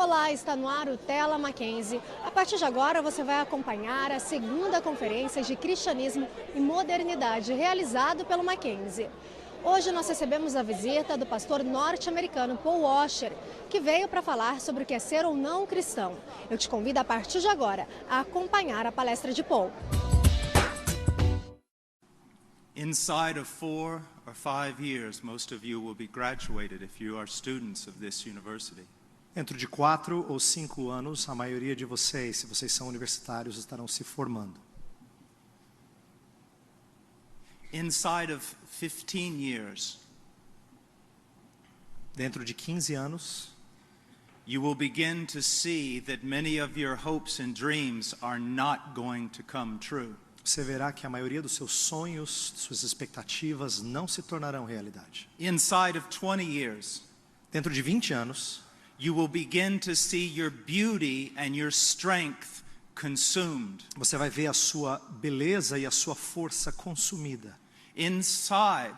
Olá, está no ar o Tela Mackenzie. A partir de agora você vai acompanhar a segunda conferência de cristianismo e modernidade realizado pelo Mackenzie. Hoje nós recebemos a visita do pastor norte-americano Paul Washer, que veio para falar sobre o que é ser ou não cristão. Eu te convido a partir de agora a acompanhar a palestra de Paul. Inside of 4 or 5 years, most of you will be graduated if you are students of this university. Dentro de 4 ou 5 anos, a maioria de vocês, se vocês são universitários, estarão se formando. Inside of 15 years, dentro de 15 anos, you will begin to see that many of your hopes and dreams are not going to come true. Você verá que a maioria dos seus sonhos, suas expectativas não se tornarão realidade. Inside of 20 years, dentro de 20 anos, you will begin to see your beauty and your strength consumed. Você vai ver a sua beleza e a sua força consumida. Inside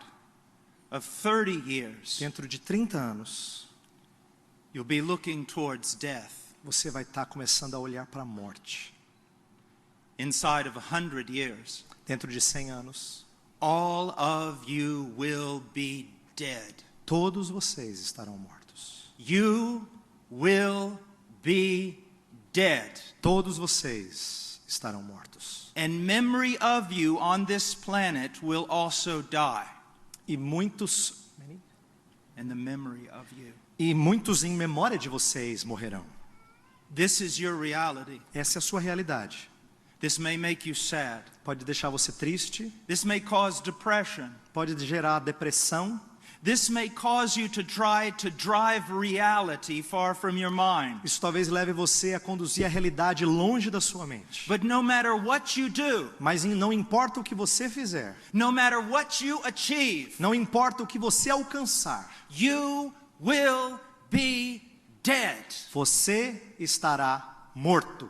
of 30 years, dentro de 30 anos, you'll be looking towards death. Você vai estar começando a olhar para a morte. Inside of 100 years, dentro de 100 anos, all of you will be dead. Todos vocês estarão mortos. You will be dead. Todos vocês estarão mortos. And memory of you on this planet will also die. E muitos And the memory of you. E muitos em memória de vocês morrerão. This is your reality. Essa é a sua realidade. This may make you sad. Pode deixar você triste. This may cause depression. Pode gerar depressão. This may cause you to try to drive reality far from your mind. Isso talvez leve você a conduzir a realidade longe da sua mente. But no matter what you do, mas não importa o que você fizer, no matter what you achieve, não importa o que você alcançar, you will be dead. Você estará morto.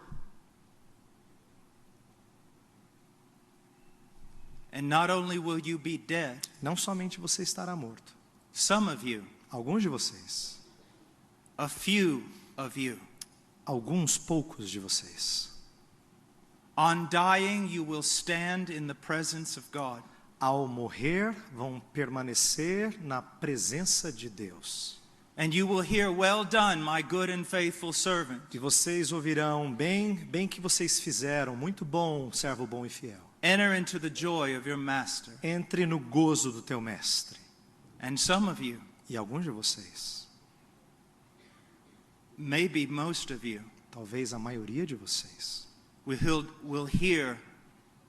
And not only will you be dead, não somente você estará morto. Some of you, alguns de vocês, a few of you, alguns poucos de vocês, on dying you will stand in the presence of God. Ao morrer vão permanecer na presença de Deus. And you will hear, "Well done, my good and faithful servant." E vocês ouvirão, bem que vocês fizeram, muito bom, servo bom e fiel. Enter into the joy of your master. Entre no gozo do teu mestre. And some of you, e alguns de vocês, maybe most of you, talvez a maioria de vocês, will hear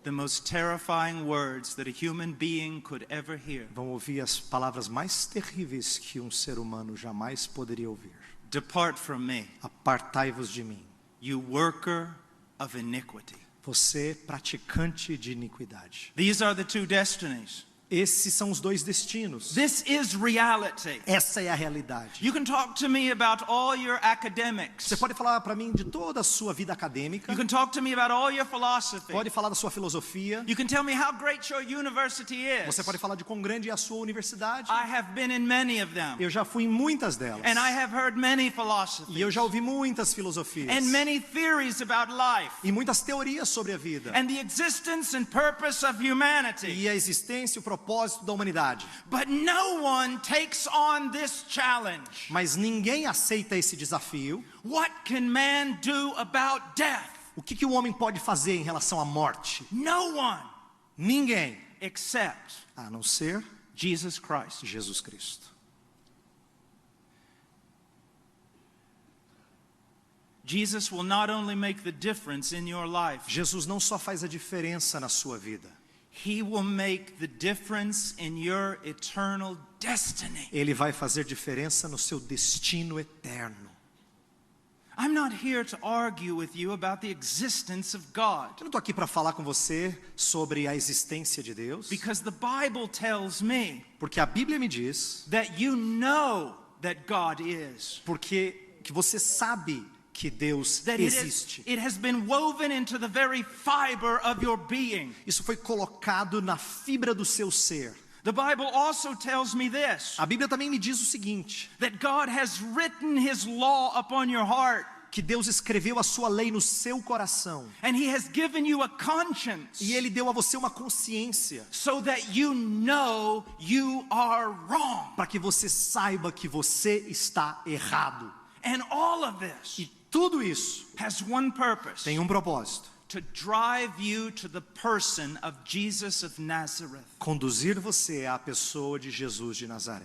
the most terrifying words that a human being could ever hear. Vão ouvir as palavras mais terríveis que um ser humano jamais poderia ouvir. Depart from me. Apartai-vos de mim. You worker of iniquity. Você praticante de iniquidade. These are the two destinies. Esses são os dois destinos. This is reality. Essa é a realidade. You can talk to me about all your academics. Você pode falar para mim de toda a sua vida acadêmica. You can talk to me about all your philosophy. Pode falar da sua filosofia. You can tell me how great your university is. Você pode falar de quão grande é a sua universidade. I have been in many of them. Eu já fui em muitas delas. And I have heard many philosophies. E eu já ouvi muitas filosofias. And many theories about life. E muitas teorias sobre a vida. And the existence and purpose of humanity. E a existência e o propósito da humanidade. But no one takes on this challenge. Mas ninguém aceita esse desafio. What can man do about death? O que o homem pode fazer em relação à morte? No one. Ninguém. Except a não ser Jesus Christ. Jesus Cristo. Jesus will not only make the difference in your life. Jesus não só faz a diferença na sua vida. He will make the difference in your eternal destiny. Ele vai fazer diferença no seu destino eterno. I'm not here to argue with you about the existence of God. Eu não estou aqui para falar com você sobre a existência de Deus. Because the Bible tells me. Porque a Bíblia me diz. That you know that God is. Porque que você sabe que Deus existe. It has been woven into the very fiber of your being. Isso foi colocado na fibra do seu ser. The Bible also tells me this, A Bíblia também me diz o seguinte, that God has written His law upon your heart, que Deus escreveu a sua lei no seu coração. and He has given you a conscience, E Ele deu a você uma consciência, so that you know you are wrong. para que você saiba que você está errado. And all of this E tudo isso has one purpose, tem um propósito: to drive you to the person of Jesus of Nazareth. conduzir você à pessoa de Jesus de Nazaré.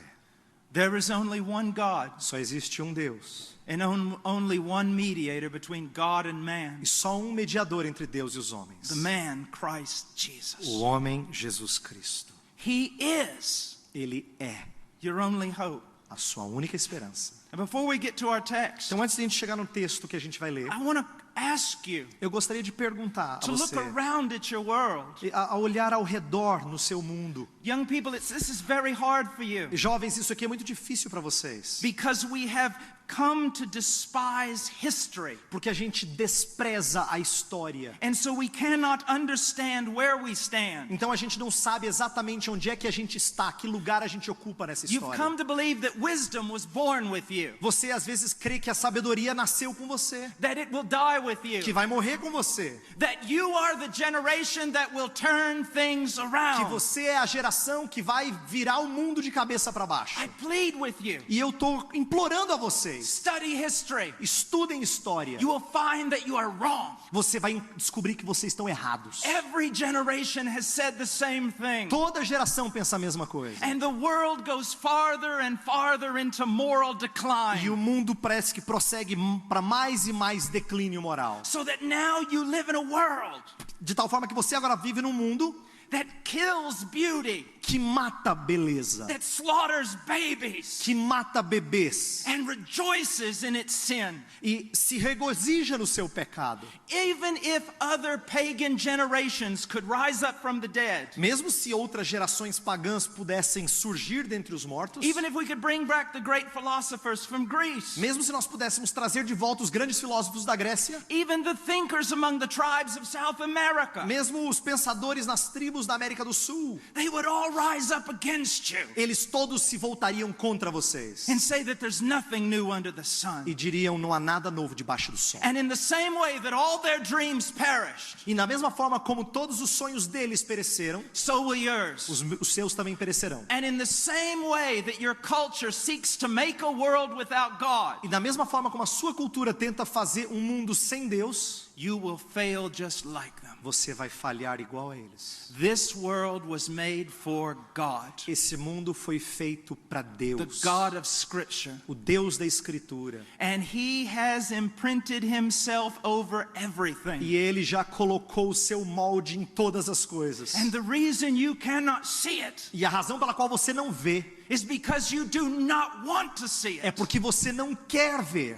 There is only one God, Só existe um Deus, and only one mediator between God and man, e só um mediador entre Deus e os homens: the man Christ Jesus. o homem Jesus Cristo. He is Ele é your only hope. a sua única esperança. And before we get to our text, Então, antes de a gente chegar no texto que a gente vai ler, I want to ask you eu gostaria de perguntar a to look você, around at your world. a olhar ao redor no seu mundo. Young people, this is very hard for you, E jovens, isso aqui é muito difícil para vocês, because we have come to despise history. porque a gente despreza a história. And so we cannot understand where we stand. Então a gente não sabe exatamente onde é que a gente está, que lugar a gente ocupa nessa You've história. come to believe that wisdom was born with you, Você às vezes crê que a sabedoria nasceu com você, that it will die with you, que vai morrer com você, that you are the generation that will turn things que around. você é a geração que vai virar o mundo de cabeça para baixo. I plead with you, E eu estou implorando a vocês, study history. estudem história. You will find that you are wrong. Você vai descobrir que vocês estão errados. Every generation has said the same thing. Toda geração pensa a mesma coisa. And the world goes farther and farther into moral E o decline. mundo parece que prossegue para mais e mais declínio moral. So that now you live in a world De tal forma que você agora vive num mundo that kills beauty, que mata beleza, that slaughters babies, que mata bebês and rejoices in its sin. e se regozija no seu pecado. Even if other pagan generations could rise up from the dead, Mesmo se outras gerações pagãs pudessem surgir dentre os mortos, even if we could bring back the great philosophers from Greece, mesmo se nós pudéssemos trazer de volta os grandes filósofos da Grécia, even the thinkers among the tribes of South America, mesmo os pensadores nas tribos da América do Sul, they would all rise up against you eles todos se voltariam contra vocês and say that there's nothing new under the sun. e diriam: não há nada novo debaixo do sol. And in the same way that all their dreams perished, E na mesma forma como todos os sonhos deles pereceram, so will yours. os seus também perecerão. And in the same way that your culture seeks to make a world without God, E da mesma forma como a sua cultura tenta fazer um mundo sem Deus, you will fail just like them. você vai falhar igual a eles. This world was made for God, Esse mundo foi feito para the Deus, God of Scripture. o Deus da Escritura. And He has imprinted Himself over everything. E Ele já colocou o seu molde em todas as coisas. And the reason you cannot see it E a razão pela qual você não vê is because you do not want to see é it. porque você não quer ver.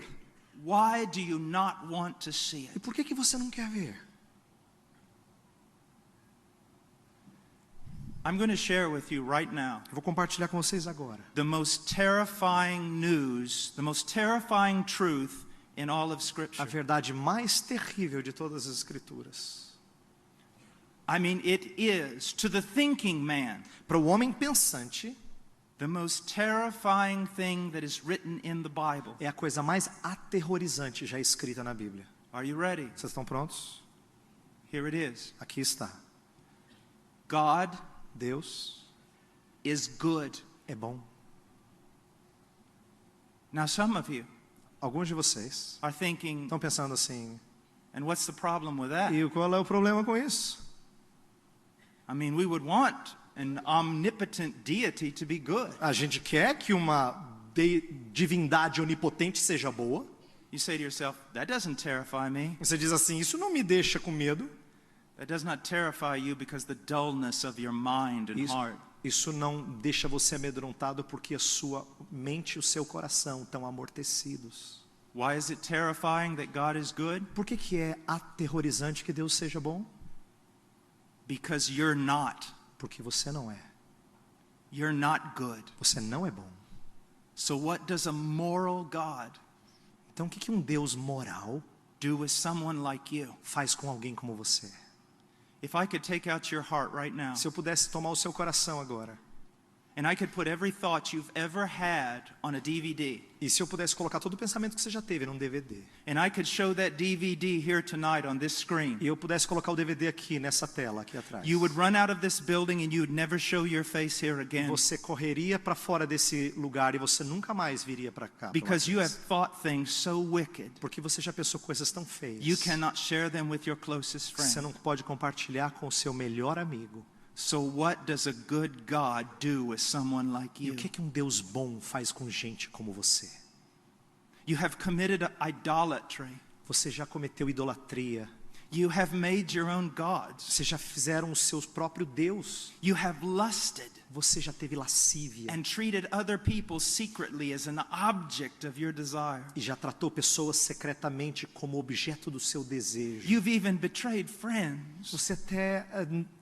Why do you not want to see E it? por que você não quer ver? I'm going to share with you right now Eu vou compartilhar com vocês agora the most terrifying news, the most terrifying truth in all of a Scripture. verdade mais terrível de todas as Escrituras. I mean, it is, to the thinking man, Para o homem pensante, the most terrifying thing that is written in the Bible. é a coisa mais aterrorizante já escrita na Bíblia. Are you ready? Vocês estão prontos? Here it is. Aqui está. God Deus is good. é bom. Now, some of you Alguns de vocês are thinking, estão pensando assim: and what's the problem with that? e qual é o problema com isso? I mean, we would want an omnipotent deity to be good. A gente quer que uma divindade onipotente seja boa. You say to yourself, that doesn't terrify me. Você diz assim: isso não me deixa com medo. That does not terrify you because the dullness of your mind and heart. Isso não deixa você amedrontado porque a sua mente e o seu coração estão amortecidos. Why is it terrifying that God is good? Por que é aterrorizante que Deus seja bom? Because you're not. Porque você não é. You're not good. Você não é bom. So what does a moral God Então o que um Deus moral do with someone like you? faz com alguém como você? If I could take out your heart right now Se eu pudesse tomar o seu coração agora And I could put every thought you've ever had on a DVD. E se eu pudesse colocar todo o pensamento que você já teve num DVD. And I could show that DVD here tonight on this screen. E eu pudesse colocar o DVD aqui nessa tela aqui atrás. You would run out of this building and you would never show your face here again. Você correria para fora desse lugar e você nunca mais viria para cá. Because you have thought things so wicked. Porque você já pensou coisas tão feias. You cannot share them with your closest friend. Você não pode compartilhar com o seu melhor amigo. So what does a good God do with someone like E you? o que um Deus bom faz com gente como você? You have committed idolatry. Você já cometeu idolatria. You have made your own gods. Você já fizeram o seu próprio Deus. You have lusted Você já teve lascívia. and treated other people secretly as an object of your desire. E já tratou pessoas secretamente como objeto do seu desejo. You've even betrayed friends, Você até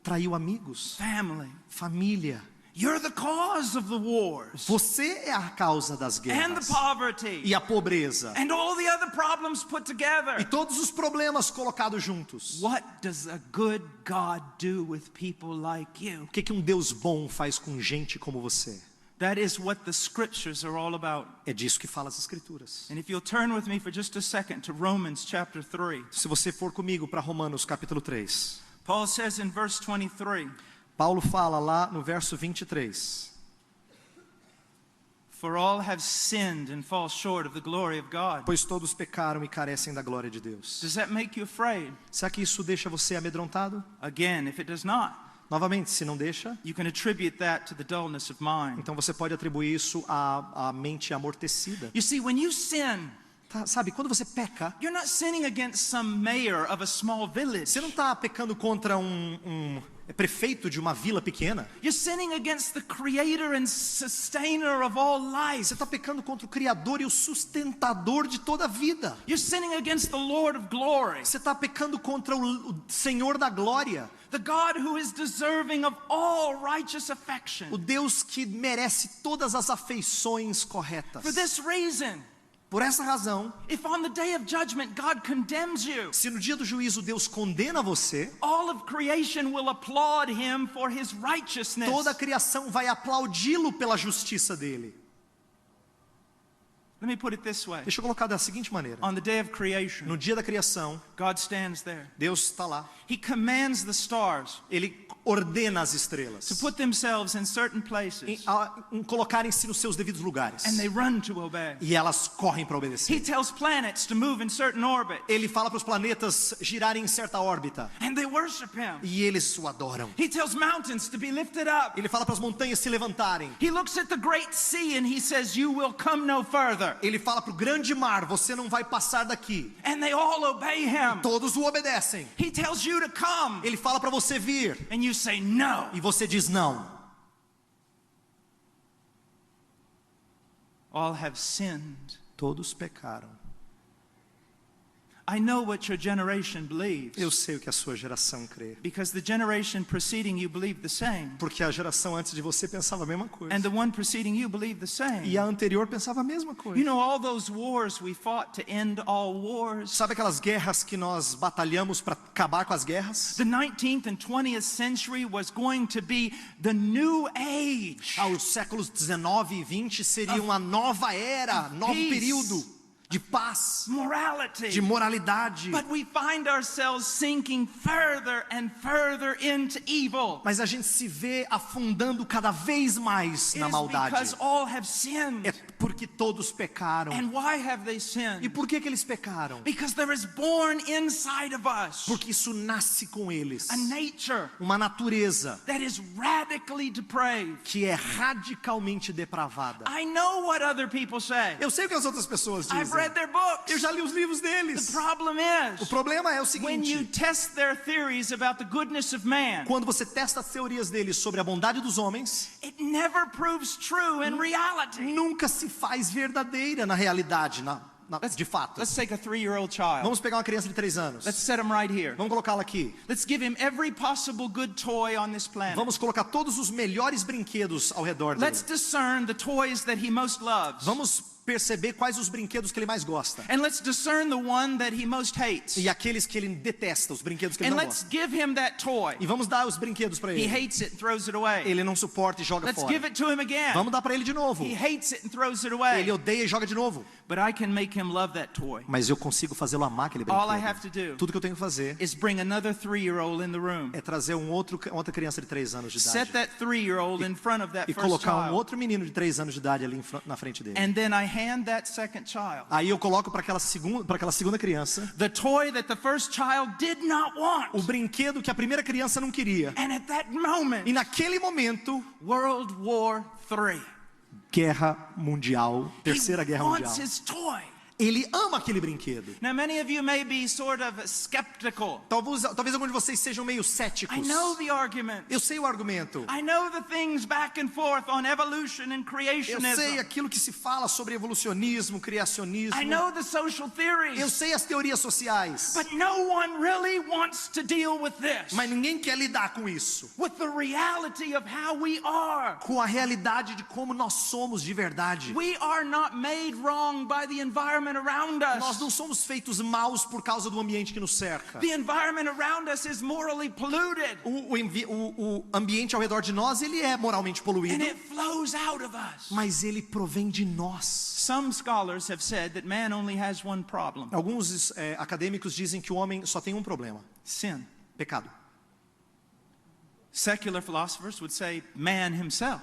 traiu amigos, family. família. You're the cause of the wars Você é a causa das and the guerras poverty e a pobreza and all the other problems put together. e todos os problemas colocados juntos. What does a good God do with people like you? O que um Deus bom faz com gente como você? That is what the scriptures are all about. É disso que fala as Escrituras. And if you'll turn with me for just a second to Romans chapter 3. Se você for comigo para Romanos capítulo 3. Paul says in verse 23, Paulo fala lá no verso 23. for all have sinned and fall short of the glory of God. Pois todos pecaram e carecem da glória de Deus. Does that make you afraid? Será que isso deixa você amedrontado? Again, if it does not, Novamente, se não deixa, you can attribute that to the dullness of mind. então você pode atribuir isso à mente amortecida. You see, when you sin, Tá, sabe, quando você peca, you're not sinning against some mayor of a small village. você não está pecando contra um prefeito de uma vila pequena. You're sinning against the creator and sustainer of all life. Você está pecando contra o Criador e o sustentador de toda a vida. You're sinning against the Lord of glory, Você está pecando contra o Senhor da glória. the God who is deserving of all righteous affection. O Deus que merece todas as afeições corretas. For this reason, Por essa razão, if on the day of judgment God condemns you, se no dia do juízo Deus condena você, all of creation will applaud him for his righteousness. toda a criação vai aplaudi-lo pela justiça dele. Let me put it this way. Deixa eu colocar da seguinte maneira. On the day of creation, No dia da criação, God stands there. Deus está lá. He commands the stars Ele ordena as estrelas to put themselves in certain places, em colocarem-se nos seus devidos lugares. and they run to obey. E elas correm para He obedecer. tells planets to move in certain orbit, Ele fala para os planetas girarem em certa órbita. and they worship him. E eles o adoram. He tells mountains to be lifted up. Ele fala para as montanhas se levantarem. He looks at the great sea and he says, you will come no further. Ele fala para o grande mar, você não vai passar daqui. And they all obey him. Todos o obedecem. He tells you to come, Ele fala para você vir. and you say no. E você diz não. All have sinned. Todos pecaram. I know what your generation believes, Eu sei o que a sua geração crê. because the generation preceding you believed the same, Porque a geração antes de você pensava a mesma coisa. and the one preceding you believed the same. E a anterior pensava a mesma You coisa. know all those wars we fought to end all wars? Sabe aquelas guerras que nós batalhamos para acabar com as guerras? The 19th and 20th century was going to be the new age. Os séculos 19 e 20 seriam uma nova era, novo peace. período de paz, Morality. de moralidade. But we find ourselves sinking further and further into evil. Mas a gente se vê afundando cada vez mais It na is maldade. because all have sinned. É porque todos pecaram. And why have they E sinned? por que eles pecaram? Because there is born inside of us Porque isso nasce com eles. a nature Uma natureza that is radically depraved. que é radicalmente depravada. I know what other people say. Eu sei o que as outras pessoas I've dizem. read their books. Eu já li os livros The deles. problem O is, problema é o when you seguinte: test their theories about the goodness of man, quando você testa as teorias deles sobre a bondade dos homens, it never proves true in reality. nunca se faz verdadeira na realidade, de fato. Let's take a 3-year-old child. Vamos pegar uma criança de 3 anos. Let's set him right here. Vamos colocá-la aqui. Let's give him every possible good toy on this planet. Vamos colocar todos os melhores brinquedos ao redor dele. Let's discern the toys that he most loves. Vamos perceber quais os brinquedos que ele mais gosta. And let's discern the one that he most hates. E aqueles que ele detesta, os brinquedos que ele And não let's gosta. give him that toy. E vamos dar os brinquedos para He ele. hates it and throws it away. Ele não suporta e joga Let's fora. give it to him again. Vamos dar para ele de novo. He hates it and throws it away. Ele odeia e joga de novo. But I can make him love that toy. Mas eu consigo fazê-lo amar aquele All I have to brinquedo. do Tudo que eu tenho que fazer is bring another 3-year-old in the room. é trazer outra criança de 3 anos de Set idade. that 3-year-old in front of that E first colocar um child. outro menino de 3 anos de idade ali na frente dele. And then I hand that second child Aí eu coloco para aquela segunda criança the toy that the first child did not want. o brinquedo que a primeira criança não queria. And at that moment, E naquele momento, World War III. Guerra Mundial, Terceira He Guerra wants Mundial. his toy. Ele ama aquele brinquedo. Now, many of you may be sort of skeptical. Talvez alguns de vocês sejam meio céticos. I know the argument. Eu sei o argumento. I know the things back and forth on evolution and Eu creationism. sei aquilo que se fala sobre evolucionismo, criacionismo. I know the social Eu theories. sei as teorias sociais. But no one really wants to deal with this. Mas ninguém quer lidar com isso. With the reality of how we are. Com a realidade de como nós somos de verdade. We are not made wrong by the environment around Nós us. não somos feitos maus por causa do ambiente que nos cerca. The environment around us is morally polluted. O ambiente ao redor de nós, ele é moralmente And poluído, it flows out of us. mas ele provém de nós. Some scholars have said that man only has one problem: Alguns acadêmicos dizem que o homem só tem um problema: sin. pecado. Secular philosophers would say man himself.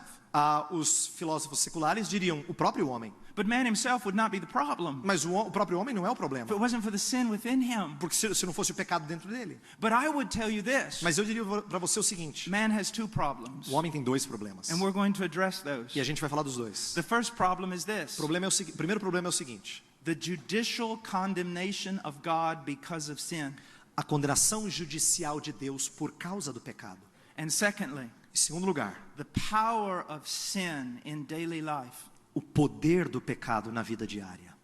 Os filósofos seculares diriam o próprio homem. But man himself would not be the problem Mas o próprio homem não é o problema, if it wasn't for the sin within him. porque se não fosse o pecado dentro dele. But I would tell you this: Mas eu diria para você o seguinte: man has two problems, o homem tem 2 problemas. and we're going to address those. E a gente vai falar dos 2. The first problem is this: O primeiro problema é o seguinte: the judicial condemnation of God because of sin. a condenação judicial de Deus por causa do pecado. And secondly, Em segundo lugar, the power of sin in daily life. o poder do pecado na vida diária.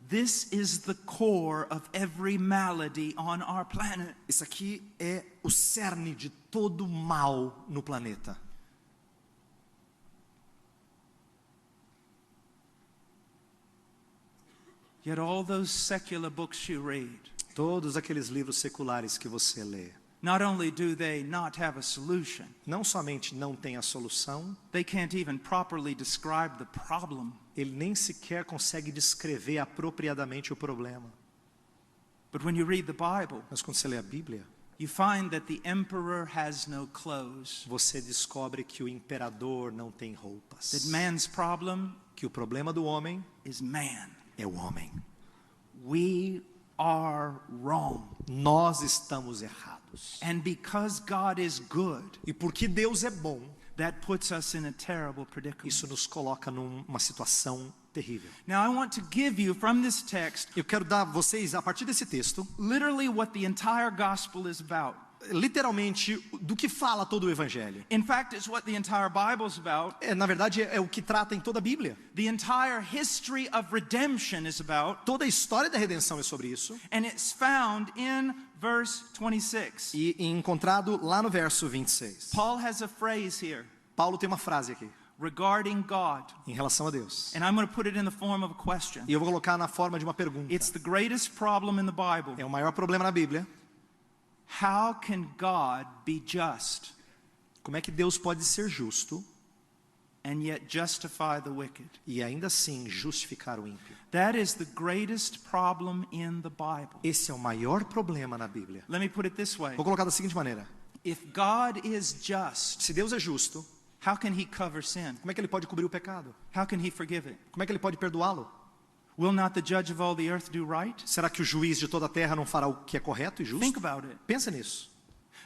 This is the core of every malady on our planet. Isso aqui é o cerne de todo mal no planeta. Yet all those secular books you read, Todos aqueles livros seculares que você lê, not only do they not have a solution, não somente não tem a solução, they can't even properly describe the problem. ele nem sequer consegue descrever apropriadamente o problema. But when you read the Bible, Mas quando você lê a Bíblia, you find that the emperor has no clothes, você descobre que o imperador não tem roupas. that man's problem Que o problema do homem is man. é o homem. We are wrong. Nós estamos errados. And because God is good, E porque Deus é bom, that puts us in a terrible predicament. isso nos coloca numa situação terrível. Now I want to give you from this text Eu quero dar a vocês, a partir desse texto, literally what the entire gospel is about. literalmente do que fala todo o evangelho. In fact, it's what the entire Bible is about. Na verdade, é o que trata em toda a Bíblia. The entire history of redemption is about, Toda a história da redenção é sobre isso. and it's found in verse 26. E encontrado lá no verso 26. Paul has a phrase here Paulo tem uma frase aqui, regarding God, em relação a Deus. and I'm going to put it in the form of a question. E eu vou colocar na forma de uma pergunta. It's the greatest problem in the Bible. É o maior problema na Bíblia. How can God be just Como é que Deus pode ser justo and yet justify the wicked? e ainda assim justificar o ímpio? That is the greatest problem in the Bible. Esse é o maior problema na Bíblia. Let me put it this way. Vou colocar da seguinte maneira: If God is just, se Deus é justo, how can he cover sin? como é que ele pode cobrir o pecado? How can he forgive it? Como é que ele pode perdoá-lo? Will not the judge of all the earth do right? Será que o juiz de toda a terra não fará o que é correto e Think justo? about it. Pensa nisso.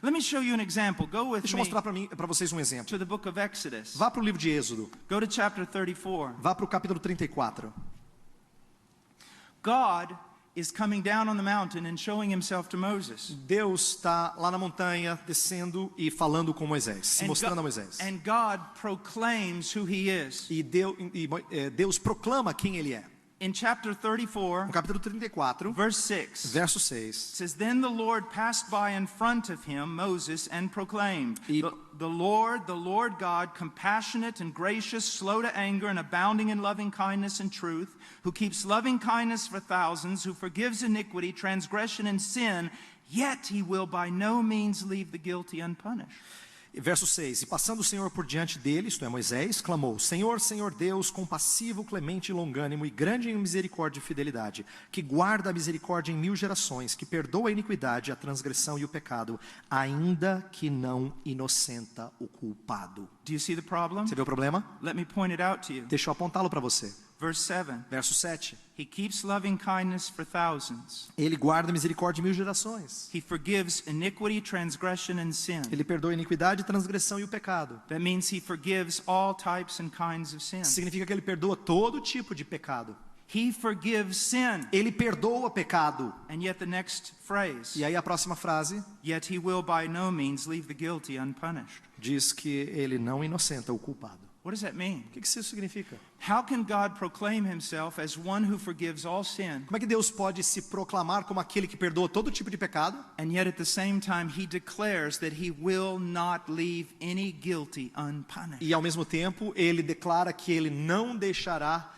Let me show you an example. Go with Deixa eu me mostrar para vocês um exemplo. to the book of Exodus. Vá para o livro de Êxodo. Go to chapter 34. Vá para o capítulo 34. God is coming down on the mountain and showing himself to Moses. Deus está lá na montanha, descendo e falando com Moisés, se And mostrando a Go- Moisés. and God proclaims who he is. E Deus proclama quem ele é. In chapter 34, No capítulo 34, verse 6, verso it 6. says, Then the Lord passed by in front of him, Moses, and proclaimed, E- the Lord God, compassionate and gracious, slow to anger and abounding in loving kindness and truth, who keeps loving kindness for thousands, who forgives iniquity, transgression, and sin, yet he will by no means leave the guilty unpunished. Verso 6, e passando o Senhor por diante dele, isto é, Moisés, clamou, Senhor, Senhor Deus, compassivo, clemente e longânimo, e grande em misericórdia e fidelidade, que guarda a misericórdia em 1000 gerações, que perdoa a iniquidade, a transgressão e o pecado, ainda que não inocenta o culpado. Do you see the problem? Você vê o problema? Let me point it out to you. Deixa eu apontá-lo para você. Verse 7, Verso 7, he keeps loving kindness for thousands. ele guarda a misericórdia em 1000 gerações. He forgives iniquity, transgression, and sin. Ele perdoa a iniquidade, a transgressão e o pecado. That means he forgives all types and kinds of sin. Significa que ele perdoa todo tipo de pecado. He forgives sin. Ele perdoa pecado. And yet the next phrase, E aí a próxima frase yet he will by no means leave the guilty unpunished. diz que ele não inocenta o culpado. What does that mean? O que isso significa? How can God proclaim himself as one who forgives all sin, Como é que Deus pode se proclamar como aquele que perdoa todo tipo de pecado? and yet at the same time he declares that he will not leave any guilty unpunished? E ao mesmo tempo ele declara que ele não deixará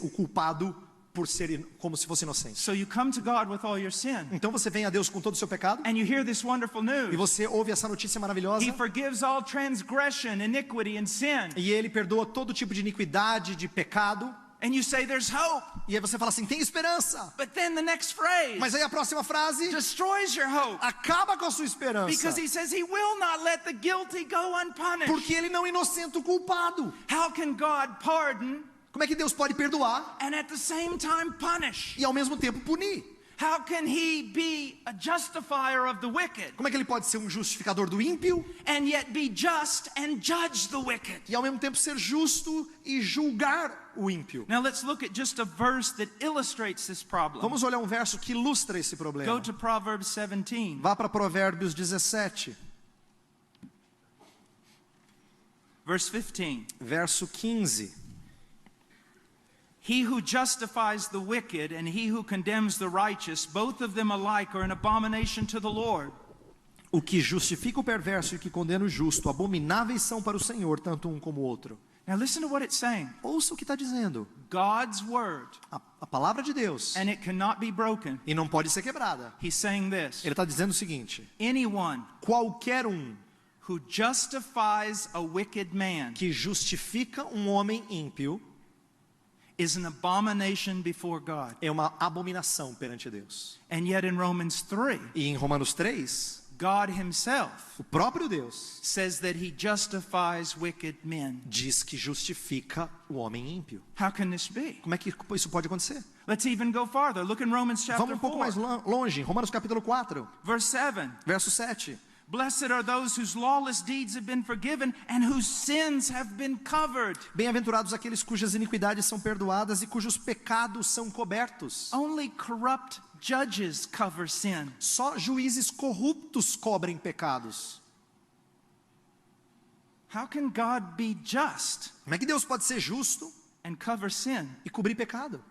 o culpado por ser como se fosse inocente. So you come to God with all your sin, Então você vem a Deus com todo o seu pecado and you hear this wonderful e news. você ouve essa notícia maravilhosa He forgives all transgression, iniquity, and sin. e ele perdoa todo tipo de iniquidade, de pecado. And you say there's hope. E aí você fala assim, tem esperança. But then the next phrase Mas aí a próxima frase destroys your hope, acaba com a sua esperança. because he says he will not let the guilty go unpunished. Porque ele não inocenta o culpado. How can God pardon Como é que Deus pode perdoar and at the same time punish? e ao mesmo tempo punir? How can he be a justifier of the wicked Como é que ele pode ser um justificador do ímpio and yet be just and judge the wicked? e ao mesmo tempo ser justo e julgar o ímpio? Now let's look at just a verse that illustrates this problem. Vamos olhar um verso que ilustra esse Go problema. to Proverbs 17. Vá para Provérbios 17, Verse 15. verso 15. He who justifies the wicked and he who condemns the righteous, both of them alike are an abomination to the Lord. O que justifica o perverso e o que condena o justo, abomináveis são para o Senhor, tanto um como o outro. Now listen to what it's saying. Ouça o que está dizendo. God's word, A palavra de Deus. and it cannot be broken. E não pode ser quebrada. He's saying this. Ele está dizendo o seguinte: Anyone qualquer um who justifies a wicked man que justifica um homem ímpio is an abomination before God. é uma abominação perante Deus. And yet in Romans 3, E em Romanos 3, God himself o próprio Deus says that he justifies wicked men. diz que justifica o homem ímpio. How can this be? Como é que isso pode acontecer? Let's even go farther. Look in Romans Vamos chapter um pouco mais 4, longe, em Romanos capítulo 4, verse 7. verso 7. Blessed are those whose lawless deeds have been forgiven and whose sins have been covered. Bem-aventurados aqueles cujas iniquidades são perdoadas e cujos pecados são cobertos. Only corrupt judges cover sin. Só juízes corruptos cobrem pecados. How can God be just Como é que Deus pode ser justo and cover sin? e cobrir pecado?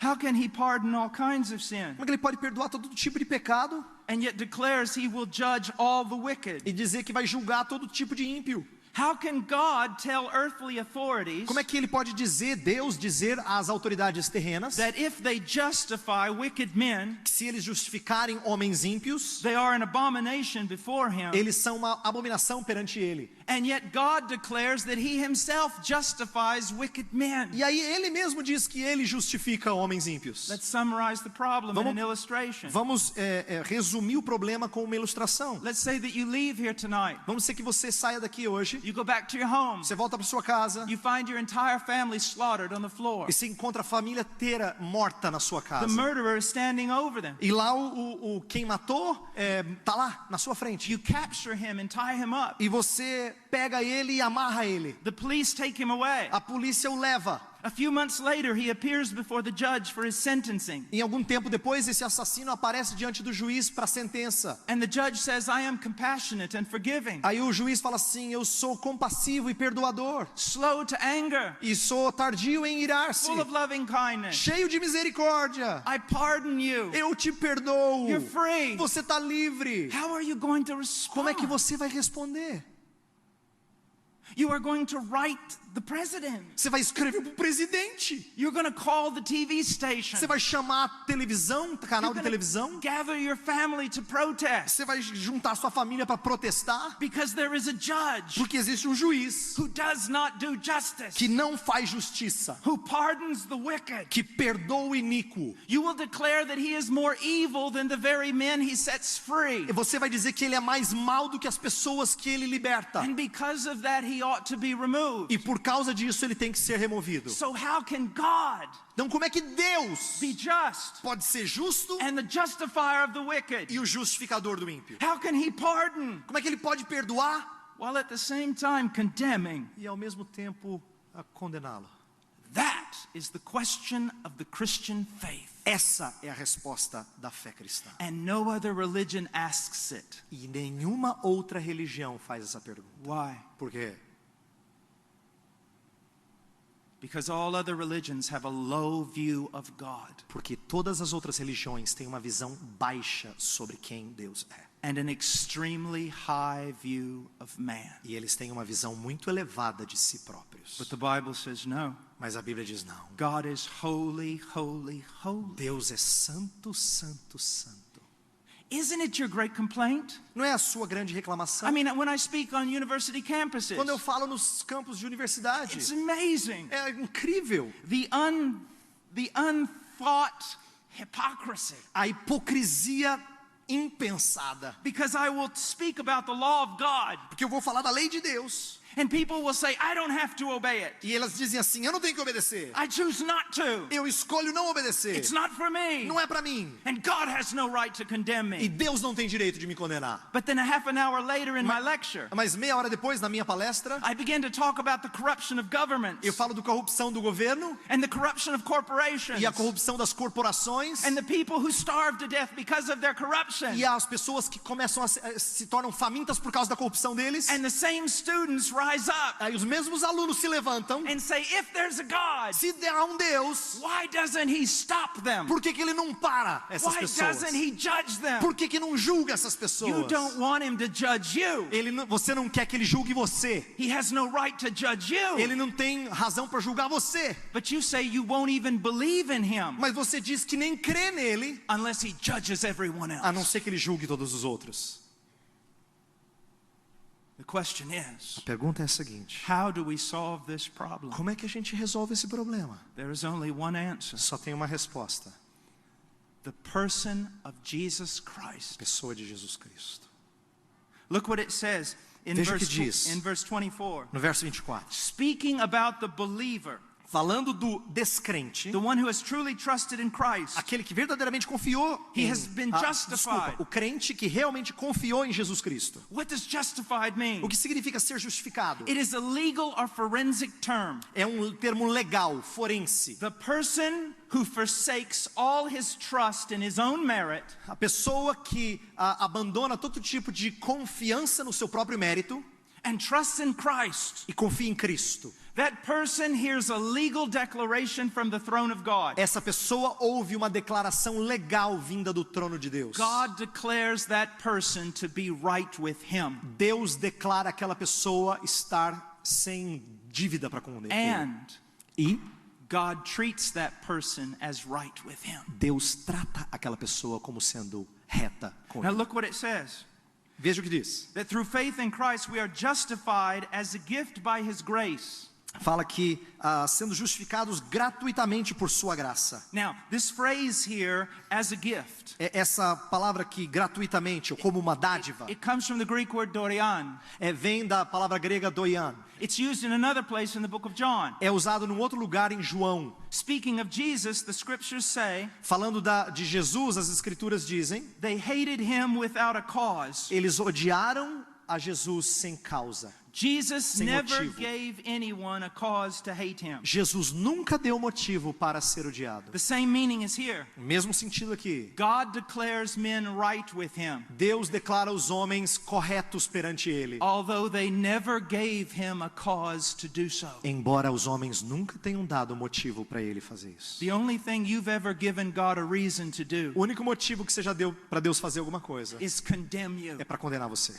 How can he pardon all kinds of sin Como é que ele pode perdoar todo tipo de pecado and yet declares he will judge all the wicked? e dizer que vai julgar todo tipo de ímpio? How can God tell earthly authorities Como é que ele pode dizer, Deus dizer às autoridades terrenas, that if they justify wicked men, que se eles justificarem homens ímpios, they are an abomination before him? eles são uma abominação perante ele? And yet God declares that he himself justifies wicked men. E aí ele mesmo diz que ele justifica homens ímpios. Let's summarize the problem in an illustration. Vamos resumir o problema com uma ilustração. Let's say that you leave here tonight. Vamos dizer que você saia daqui hoje, You go back to your home. você volta para sua casa You find your entire family slaughtered on the floor. e você encontra a família inteira morta na sua The casa. murderer is standing over them. E lá quem matou tá lá na sua frente. You capture him and tie him up. E você pega ele e amarra ele. The police take him away. A polícia o leva. A few months later, he appears before the judge for his sentencing. Em algum tempo depois, esse assassino aparece diante do juiz para a sentença. And the judge says, I am compassionate and forgiving, Aí o juiz fala assim: eu sou compassivo e perdoador, slow to anger, e sou tardio em irar-se, full of loving kindness. cheio de misericórdia. I pardon you. Eu te perdoo. You're free. Você está livre. How are you going to Como é que respond? você vai responder? You are going to write the president. Você vai escrever para o presidente. You're going to call the TV station. Você vai chamar a televisão, canal de You're televisão. going to gather your family to protest. Você vai juntar sua família para protestar. Because there is a judge Porque existe um juiz who does not do justice, que não faz justiça, who pardons the wicked. que perdoa o iníquo. You will declare that he is more evil than the very men he sets free. E você vai dizer que ele é mais mal do que as pessoas que ele liberta. And because of that, he ought to be removed. E por causa disso ele tem que ser removido. So how can God Então como é que Deus be just pode ser justo and the justifier of the wicked? e o justificador do ímpio? How can he pardon Como é que ele pode perdoar while at the same time condemning? e ao mesmo tempo condená-lo? That is the question of the Christian faith. Essa é a resposta da fé cristã. And no other religion asks it. E nenhuma outra religião faz essa pergunta. Why? Por quê? Because all other religions have a low view of God Porque todas as outras religiões têm uma visão baixa sobre quem Deus é. and an extremely high view of man. E eles têm uma visão muito elevada de si próprios. But the Bible says no. Mas a Bíblia diz não. God is holy, holy, holy. Deus é santo, santo, santo. Isn't it your great complaint? Não é a sua grande reclamação? I mean, when I speak on university campuses, Quando eu falo nos campos de universidade, it's amazing. é incrível The unthought hypocrisy. a hipocrisia impensada. Because I will speak about the law of God, Porque eu vou falar da lei de Deus. and people will say, I don't have to obey it. E elas dizem assim: eu não tenho que obedecer. I choose not to. Eu escolho não obedecer. It's not for me. Não é para mim. And God has no right to condemn E me. Deus não tem direito de me condenar. But then a half an hour later in my lecture, Mas meia hora depois, na minha palestra, I began to talk about the corruption of governments eu falo da corrupção do governo and the corruption of corporations e a corrupção das corporações and the people who starve to death because of their corruption. e as pessoas que começam a se tornam famintas por causa da corrupção deles. And the same students rise up Aí os mesmos alunos se levantam. and say, if there's a God, Se há um Deus, why doesn't he stop them? por que ele não para essas Why pessoas? doesn't he judge them? Por que não julga essas You pessoas? don't want him to judge you. Você não quer que ele julgue você. He has no right to judge you. Ele não tem razão para julgar você. But you say you won't even believe in him Mas você diz que nem crê nele, unless he judges everyone a não else. ser que ele julgue todos os outros. The question is, A pergunta é a seguinte: how do we solve this problem? como é que a gente resolve esse problema? There is only one answer. Só tem uma resposta: The person of Jesus Christ. pessoa de Jesus Cristo. Look what it says in Veja o que diz. verse 24. No verso 24. Speaking about the believer, Falando do descrente, the one who has truly trusted in Christ. aquele que verdadeiramente confiou He em, has been justified. desculpa, o crente que realmente confiou em Jesus Cristo. What does justified mean? O que significa ser justificado? It is a legal or forensic term. É um termo legal, forense. The person who forsakes all his trust in his own merit A pessoa que abandona todo tipo de confiança no seu próprio mérito and trusts in Christ. e confia em Cristo. That person hears a legal declaration from the throne of God. Essa pessoa ouve uma declaração legal vinda do trono de Deus. God declares that person to be right with him. Deus declara aquela pessoa estar sem dívida para com ele. And E God treats that person as right with him. Deus trata aquela pessoa como sendo reta com Now ele. look what it says. Veja o que diz. That through faith in Christ we are justified as a gift by his grace. Fala que sendo justificados gratuitamente por sua graça. Now, this phrase here, as a gift, Essa palavra aqui, gratuitamente, ou como uma dádiva, it comes from the Greek word dorian. vem da palavra grega doian. It's used in another place in the book of John. É usado num outro lugar em João. Speaking of Jesus, the scriptures say Falando de Jesus, as escrituras dizem, they hated him without a cause. eles odiaram a Jesus sem causa. Jesus Sem never motivo. gave anyone a cause to hate him. Jesus nunca deu motivo para ser odiado. The same meaning is here. O mesmo sentido aqui. God declares men right with him, Deus declara os homens corretos perante Ele, although they never gave him a cause to do so. embora os homens nunca tenham dado motivo para Ele fazer isso. The only thing you've ever given God a reason to do O único motivo que você já deu para Deus fazer alguma coisa is condemn you. é para condenar você.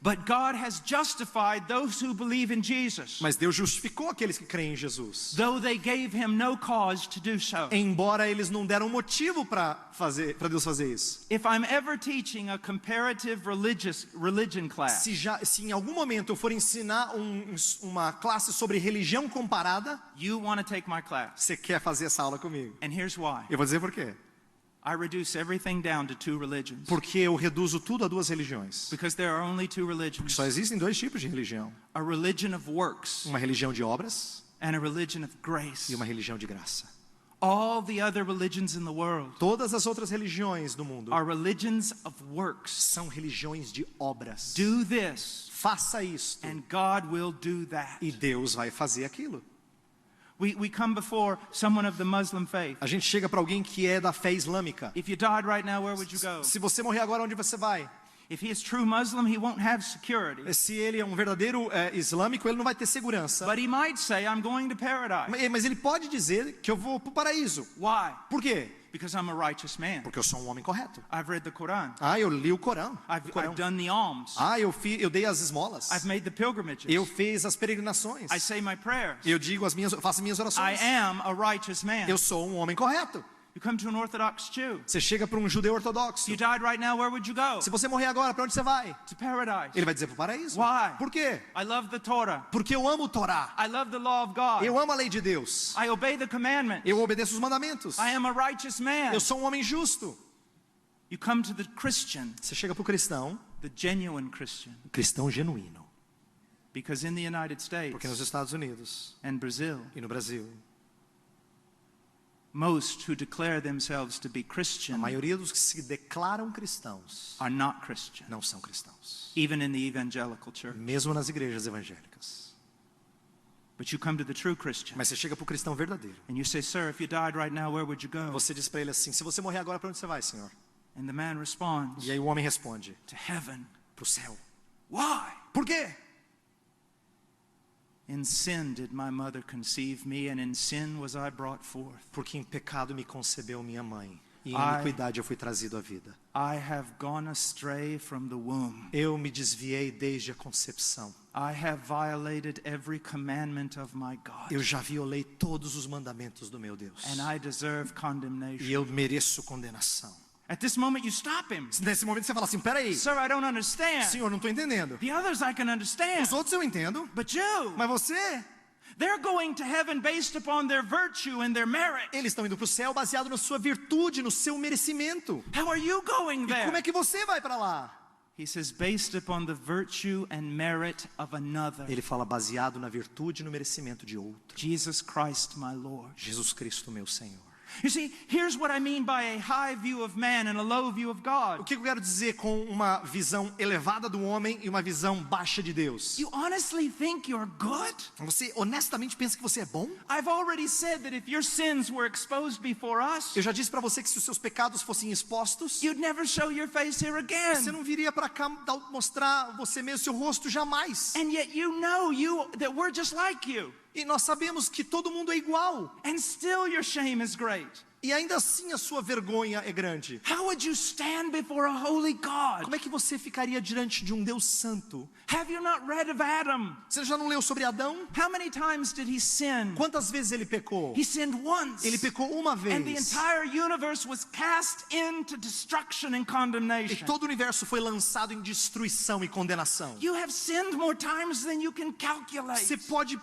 But God has justified those who believe in Jesus, Mas Deus justificou aqueles que creem em Jesus, though they gave him no cause to do so. embora eles não deram motivo para Deus fazer isso. If I'm ever teaching a comparative religion class, Se em algum momento eu for ensinar uma classe sobre religião comparada, you want to take my class. você quer fazer essa aula comigo? And here's why. Eu vou dizer por quê. I reduce everything down to two religions. Porque eu reduzo tudo a duas religiões. Because there are only two religions. Só existem dois tipos de religião. A religion of works Uma religião de obras and a religion of grace. e uma religião de graça. All the other religions in the world Todas as outras religiões do mundo are religions of works. são religiões de obras. Do this Faça isto and God will do that. e Deus vai fazer aquilo. We come before someone of the Muslim faith. A gente chega para alguém que é da fé islâmica. If you died right now, where would you go? Se você morrer agora, onde você vai? If he is true Muslim, he won't have security. Se ele é um verdadeiro islâmico, ele não vai ter segurança. But he might say, I'm going to paradise. Mas ele pode dizer que eu vou para o paraíso. Why? Por quê? Because I'm a righteous man. Porque eu sou um homem correto. I've read the Quran. Eu li o Corão. I've done the alms. Eu dei as esmolas. I've made the pilgrimages. Eu fiz as peregrinações. I say my prayers. Eu faço minhas I orações. am a righteous man. Eu sou um homem correto. You come to an Orthodox Jew. Você chega para um judeu ortodoxo. You died right now, where would you go? Se você morrer agora, para onde você vai? To paradise. Ele vai dizer para o paraíso. Why? Por quê? I love the Torah. Porque eu amo o Torá. I love the law of God. Eu amo a lei de Deus. I obey the commandments. Eu obedeço os mandamentos. I am a righteous man. Eu sou um homem justo. You come to the Christian, Você chega para o cristão, the genuine Christian. cristão genuíno. Because in the United States Porque nos Estados Unidos and Brazil, e no Brasil, most who declare themselves to be a Christian maioria dos que se declaram cristãos are not Christian, não são cristãos. even in the evangelical church. Mesmo nas igrejas evangélicas. But you come to the true Christian Mas você chega para o cristão verdadeiro. and you say, sir, if you died right now, where would you go? Você diz para ele assim: se você morrer agora, para onde você vai, Senhor? And the man responds, E aí o homem responde: to heaven. para o céu. Why? Por quê? In sin did my mother conceive me, and in sin was I brought forth. Porque em pecado me concebeu minha mãe, e em Ai. iniquidade eu fui trazido à vida. I have gone astray from the womb. Eu me desviei desde a concepção. I have violated every commandment of my God. Eu já violei todos os mandamentos do meu Deus. And I deserve E condemnation. eu mereço condenação. At this moment you stop him. Nesse momento você fala assim: peraí, Sir, I don't understand. Senhor, não estou entendendo. The others I can understand. Os outros eu entendo, But you, mas você? they're going to heaven based upon their virtue and their merit. Eles estão indo para o céu baseado na sua virtude, no seu merecimento. How are you going E como there? é que você vai para lá? He says, based upon the virtue and merit of another. Ele fala baseado na virtude e no merecimento de outro. Jesus Christ, my Lord. Jesus Cristo, meu Senhor. You see, here's what I mean by a high view of man and a low view of O God. que eu quero dizer com uma visão elevada do homem e uma visão baixa de Deus? You honestly think you're good? Você honestamente pensa que você é bom? I've already said that if your sins were exposed before us, Eu já disse para você que se os seus pecados fossem expostos, you'd never show your face here você again. não viria para cá mostrar você mesmo, seu rosto, jamais. And yet you know that we're just like you. E nós sabemos que todo mundo é igual. And still your shame is great. E ainda assim a sua vergonha é grande. How would you stand before a holy God? Como é que você ficaria diante de um Deus santo? Have you not read of Adam? Você já não leu sobre Adão? How many times did he sin? Quantas vezes ele pecou? He sinned once. Ele pecou uma And the vez. entire universe was cast into destruction and E condemnation. todo o universo foi lançado em destruição e condenação. You have sinned more times than you can calculate.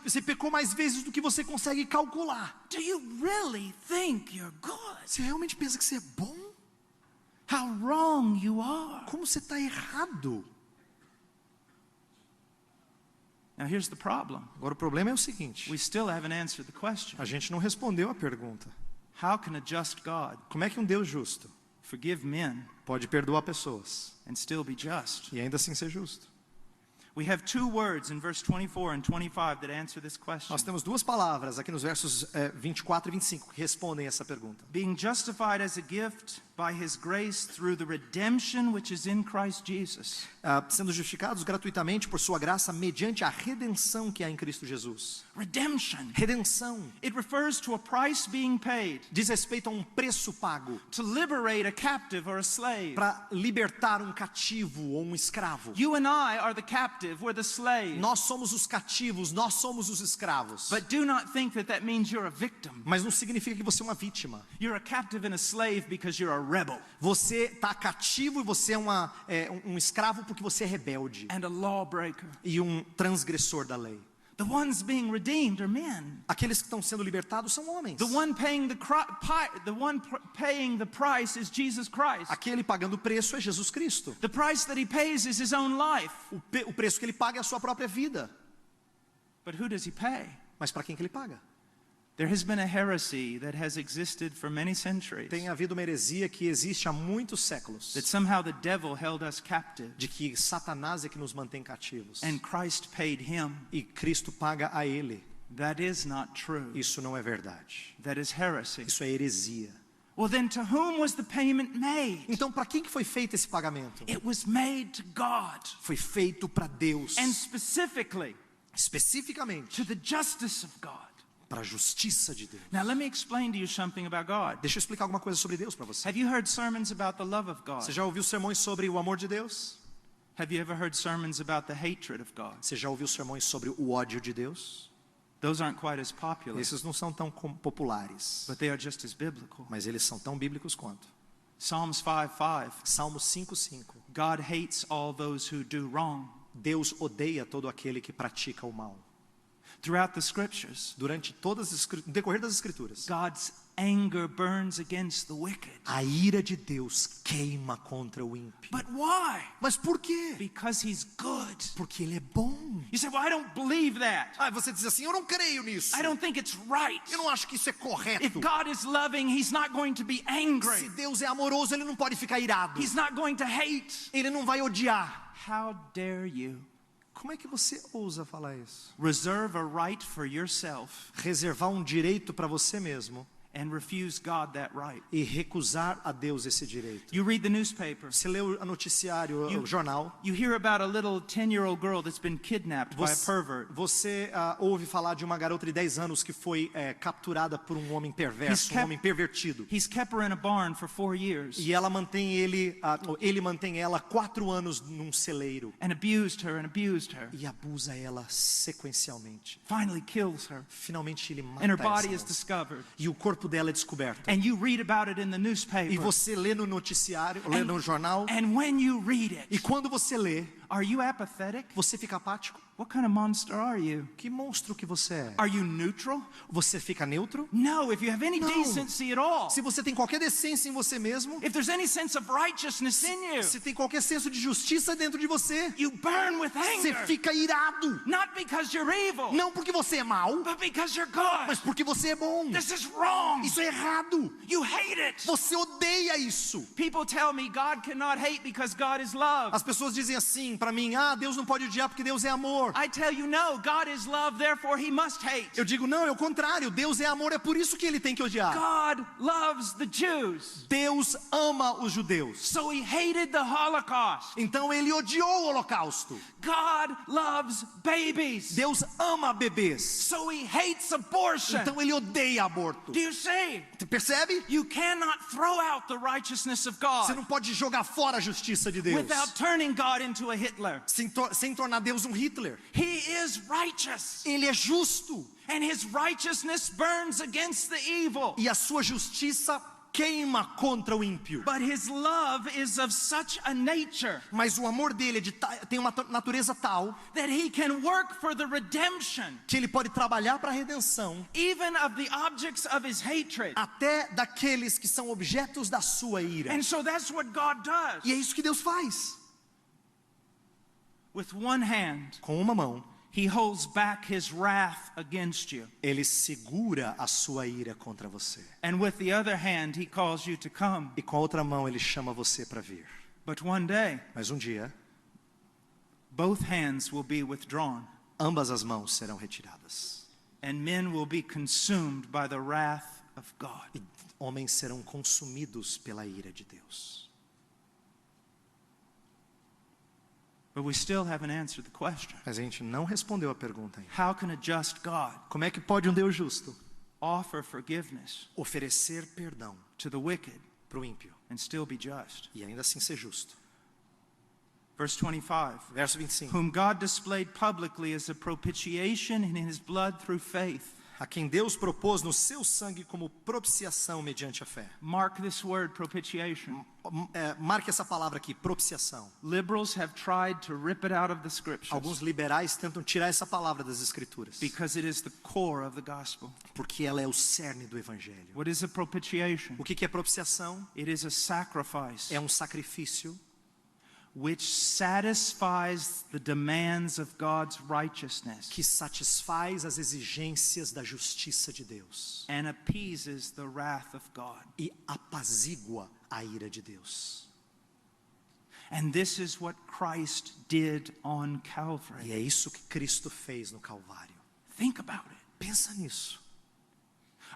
Você pecou mais vezes do que você consegue calcular. Do you really think you're good? Você realmente pensa que você é bom? How wrong you are. Como você está errado? Now here's the problem. Agora o problema é o seguinte: We still haven't answered the question. a gente não respondeu a pergunta. How can a just God Como é que um Deus justo forgive men pode perdoar pessoas and still be just? e ainda assim ser justo? We have two words in verse 24 and 25 that answer this question. Nós temos duas palavras aqui nos versos 24 e 25 que respondem essa pergunta. Being justified as a gift by his grace through the redemption which is in Christ Jesus. Sendo justificados gratuitamente por sua graça mediante a redenção que há em Cristo Jesus. Redemption. Redenção It refers to a price being paid diz respeito a um preço pago to liberate a captive or a slave. para libertar um cativo ou um escravo. You and I are the captive, we're the slave. Nós somos os cativos, nós somos os escravos. But do not think that that means you're a victim. Mas não significa que você é uma vítima. You're a captive and a slave because you're a rebel Você está cativo e você é um escravo porque você é rebelde and a lawbreaker. e um transgressor da lei. The ones being redeemed are men. Aqueles que estão sendo libertados são homens. The one paying the price is Jesus Christ. Aquele pagando o preço é Jesus Cristo. The price that he pays is his own life. O preço que ele paga é a sua própria vida. But who does he pay? Mas para quem que ele paga? There has been a heresy that has existed for many centuries. Tem havido uma heresia que existe há muitos séculos, That somehow the devil held us captive de que Satanás é que nos mantém cativos and Christ paid him. e Cristo paga a ele. That is not true. Isso não é verdade. That is heresy. Isso é heresia. Well, then to whom was the payment made? Então, para quem que foi feito esse pagamento? It was made to God, Foi feito para Deus, and specifically especificamente to the justice of God. para a justiça de Deus. Now let me explain to you something about God. Deixa eu explicar alguma coisa sobre Deus para você. Have you heard sermons about the love of God? Você já ouviu sermões sobre o amor de Deus? Have you ever heard sermons about the hatred of God? Você já ouviu sermões sobre o ódio de Deus? Those aren't quite as popular, Esses não são tão populares, but they are just as biblical. mas eles são tão bíblicos quanto. Psalms 5:5. Salmo 5:5. God hates all those who do wrong. Deus odeia todo aquele que pratica o mal. Throughout the scriptures, Durante no decorrer das escrituras, God's anger burns against the wicked. a ira de Deus queima contra o ímpio. But why? Mas por quê? Because he's good. Porque ele é bom. You say, well, I don't believe that. Você diz assim, eu não creio nisso. I don't think it's right. Eu não acho que isso é If correto. God is loving, he's not going to be Se angry. Deus é amoroso, ele não pode ficar irado. He's not going to hate. Ele não vai odiar. How dare you Como é que você ousa falar isso? reserve a right for yourself Reservar um direito para você mesmo and refuse God that right? e recusar a Deus esse direito. You read the newspaper. Você lê o noticiário, o jornal. You hear about a little 10-year-old girl that's been kidnapped by a pervert. Você ouve falar de uma garota de 10 anos que foi capturada por um homem perverso, um homem pervertido. He's kept her in a barn for 4 years E ela mantém ele mantém ela 4 anos num celeiro and abused her and abused her. e abusa ela sequencialmente. Finally kills her. Finalmente ele mata And her essa body is moça. discovered. E o corpo dela é descoberto. And you read about it in the newspaper. E você lê no noticiário, lê no jornal. And when you read it, E quando você lê, are you apathetic? você fica apático. What kind of monster are you? Que monstro que você é? Are you neutral? Você fica neutro? No, if you have any Não. decency at all. Se você tem qualquer decência em você mesmo, If there's any sense of righteousness in you, se tem qualquer senso de justiça dentro de você, you burn with você anger. fica irado. Not because you're evil, Não porque você é mau, but because you're good. mas porque você é bom. This is wrong. Isso é errado. You hate it. Você odeia isso. People tell me God cannot hate because God is love. As pessoas dizem assim para mim, Deus não pode odiar porque Deus é amor. I tell you no, God is love, therefore he must hate. Eu digo, não, é o contrário. Deus é amor, é por isso que ele tem que odiar. God loves the Jews, Deus ama os judeus. so he hated the Holocaust. Então ele odiou o holocausto. God loves babies, Deus ama bebês. so he hates abortion. Então ele odeia aborto. Do you see? Você percebe? You cannot throw out the righteousness of God Você não pode jogar fora a justiça de Deus without turning God into a Hitler. sem tornar Deus um Hitler. He is righteous, Ele é justo. and his righteousness burns against the evil. E a sua justiça queima contra o ímpio. But his love is of such a nature Mas o amor dele tem uma natureza tal that he can work for the redemption que ele pode trabalhar para a redenção even of the objects of his hatred. até daqueles que são objetos da sua ira. And so that's what God does. E é isso que Deus faz. With one hand, Com uma mão, he holds back his wrath against you. ele segura a sua ira contra você. And with the other hand, he calls you to come. E com a outra mão ele chama você para vir. But one day, Mas um dia, both hands will be withdrawn, ambas as mãos serão retiradas. and men will be consumed by the wrath of God. E homens serão consumidos pela ira de Deus. But we still haven't answered the question. Mas a gente não respondeu a pergunta ainda. How can a just God Como é que pode um Deus justo offer forgiveness oferecer perdão to the wicked para o ímpio and still be just? e ainda assim ser justo? Verse 25. Verso 25. Whom God displayed publicly as a propitiation in his blood through faith. A quem Deus propôs no seu sangue como propiciação mediante a fé. Mark this word, propitiation. Marque essa palavra aqui, propiciação. Liberals have tried to rip it out of the scriptures Alguns liberais tentam tirar essa palavra das escrituras, because it is the core of the gospel. porque ela é o cerne do evangelho. What is a propitiation? O que é propiciação? It is a sacrifice É um sacrifício which satisfies the demands of God's righteousness que satisfaz as exigências da justiça de Deus and appeases the wrath of God. e apazigua a ira de Deus. And this is what Christ did on E Calvary. é isso que Cristo fez no Calvário. Think about it. Pensa nisso.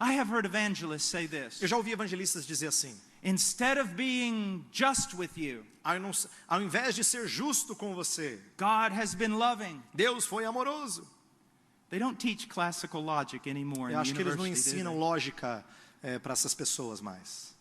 I have heard evangelists say this. Eu já ouvi evangelistas dizer assim: Instead of being just with you, ao invés de ser justo com você, God has been loving. Deus foi amoroso. They don't teach classical logic anymore Eu in the acho que eles não university, do ensinam they? lógica para essas pessoas mais.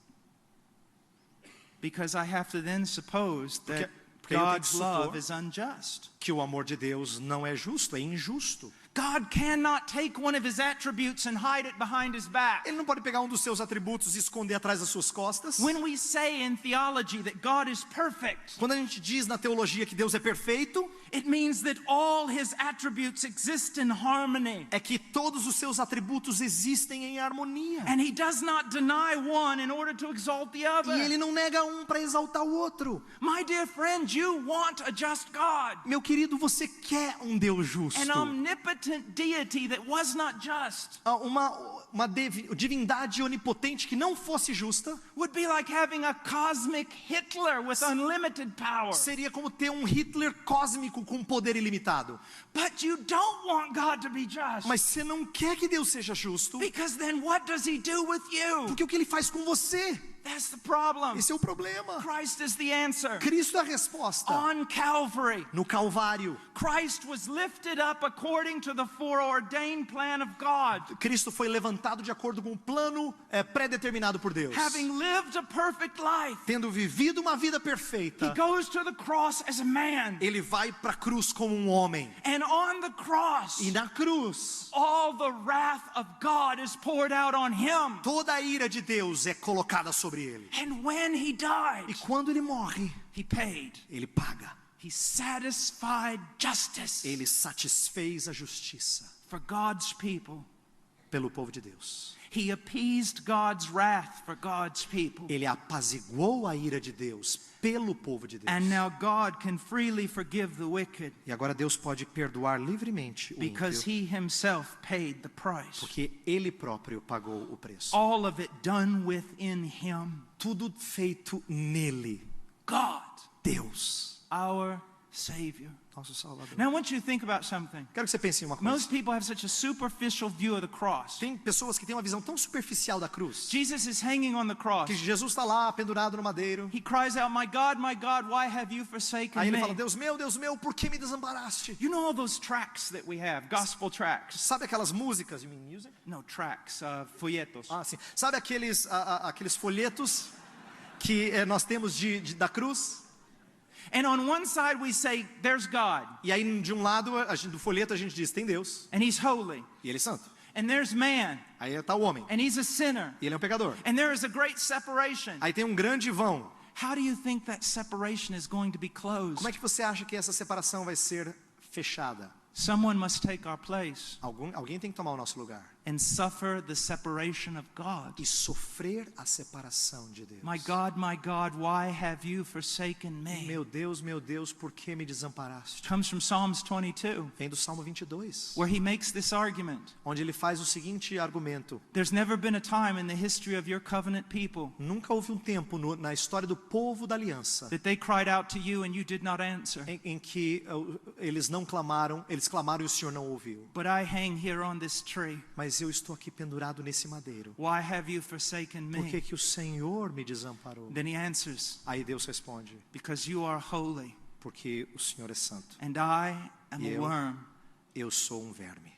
Because I have to then suppose that Porque eu tenho que God's supor love is unjust. que o amor de Deus não é justo, é injusto. God cannot take one of his attributes and hide it behind his back. Ele não pode pegar um dos seus atributos e esconder atrás das suas costas. When we say in theology that God is perfect, Quando a gente diz na teologia que Deus é perfeito, it means that all his attributes exist in harmony. é que todos os seus atributos existem em harmonia. And he does not deny one in order to exalt the other. E ele não nega um para exaltar o outro. My dear friend, you want a just God, Meu querido, você quer um Deus justo. an omnipotent deity that was not just. Uma divindade onipotente que não fosse justa Would be like having a cosmic Hitler with unlimited power. seria como ter um Hitler cósmico com poder ilimitado. But you don't want God to be just. Mas você não quer que Deus seja justo, Because then what does he do with you? porque o que ele faz com você? That's the problem. Esse é o problema. Christ is the answer. Cristo é a resposta. On Calvary, No Calvário, Christ was lifted up according to the foreordained plan of God. Cristo foi levantado de acordo com o plano pré-determinado por Deus. Having lived a perfect life, Tendo vivido uma vida he perfeita, goes to the cross as a man. ele vai para a cruz como um homem. And on the cross, E na cruz, all the wrath of God is poured out on him. toda a ira de Deus é colocada sobre ele. And when he died, E quando ele morre, he paid. ele paga. He satisfied justice Ele satisfez a justiça for God's people. pelo povo de Deus. He appeased God's wrath for God's people. Ele apaziguou a ira de Deus pelo povo de Deus. And now God can freely forgive the wicked E agora Deus pode perdoar livremente o because ímpio, he himself paid the price. porque ele próprio pagou o preço. All of it done within him. Tudo feito nele. God, Deus, our Savior. nosso Salvador. Now I want you to think about something. Quero que você pense em uma coisa. Most people have such a superficial view of the cross. Tem pessoas que têm uma visão tão superficial da cruz. Jesus is hanging on the cross. Que Jesus está lá pendurado no madeiro. He cries out, my God, why have you forsaken Aí ele me? fala, Deus meu, por que me desamparaste? You know all those tracts that we have, gospel tracts? Sabe aquelas músicas? You mean music? No, tracts, folhetos. Ah, sim. Sabe aqueles folhetos que nós temos da cruz? And on one side we say, there's God, E aí de um lado do folheto a gente diz, tem Deus. and he's holy. E ele é santo. And there's man, Aí está o homem. and he's a sinner. E ele é um pecador. And there is a great separation. Aí tem um grande vão. How do you think that separation is going to be closed? Como é que você acha que essa separação vai ser fechada? Someone must take our place. Alguém tem que tomar o nosso lugar. and suffer the separation of God. e sofrer a separação de Deus. My God, why have you forsaken me? Meu Deus, por que me desamparaste? Comes from Psalms 22, Vem do Salmo 22, where he makes this argument. onde ele faz o seguinte argumento: There's never been a time in the history of your covenant people nunca houve um tempo na história do povo da aliança that they cried out to you and you did not answer. em que eles clamaram e o Senhor não ouviu. But I hang here on this tree. Mas eu estou aqui pendurado nesse madeiro. Why have you forsaken Por que me? que o Senhor me desamparou? Then he answers, Aí Deus responde: because you are holy porque o Senhor é santo. and I am a worm. Eu sou um verme.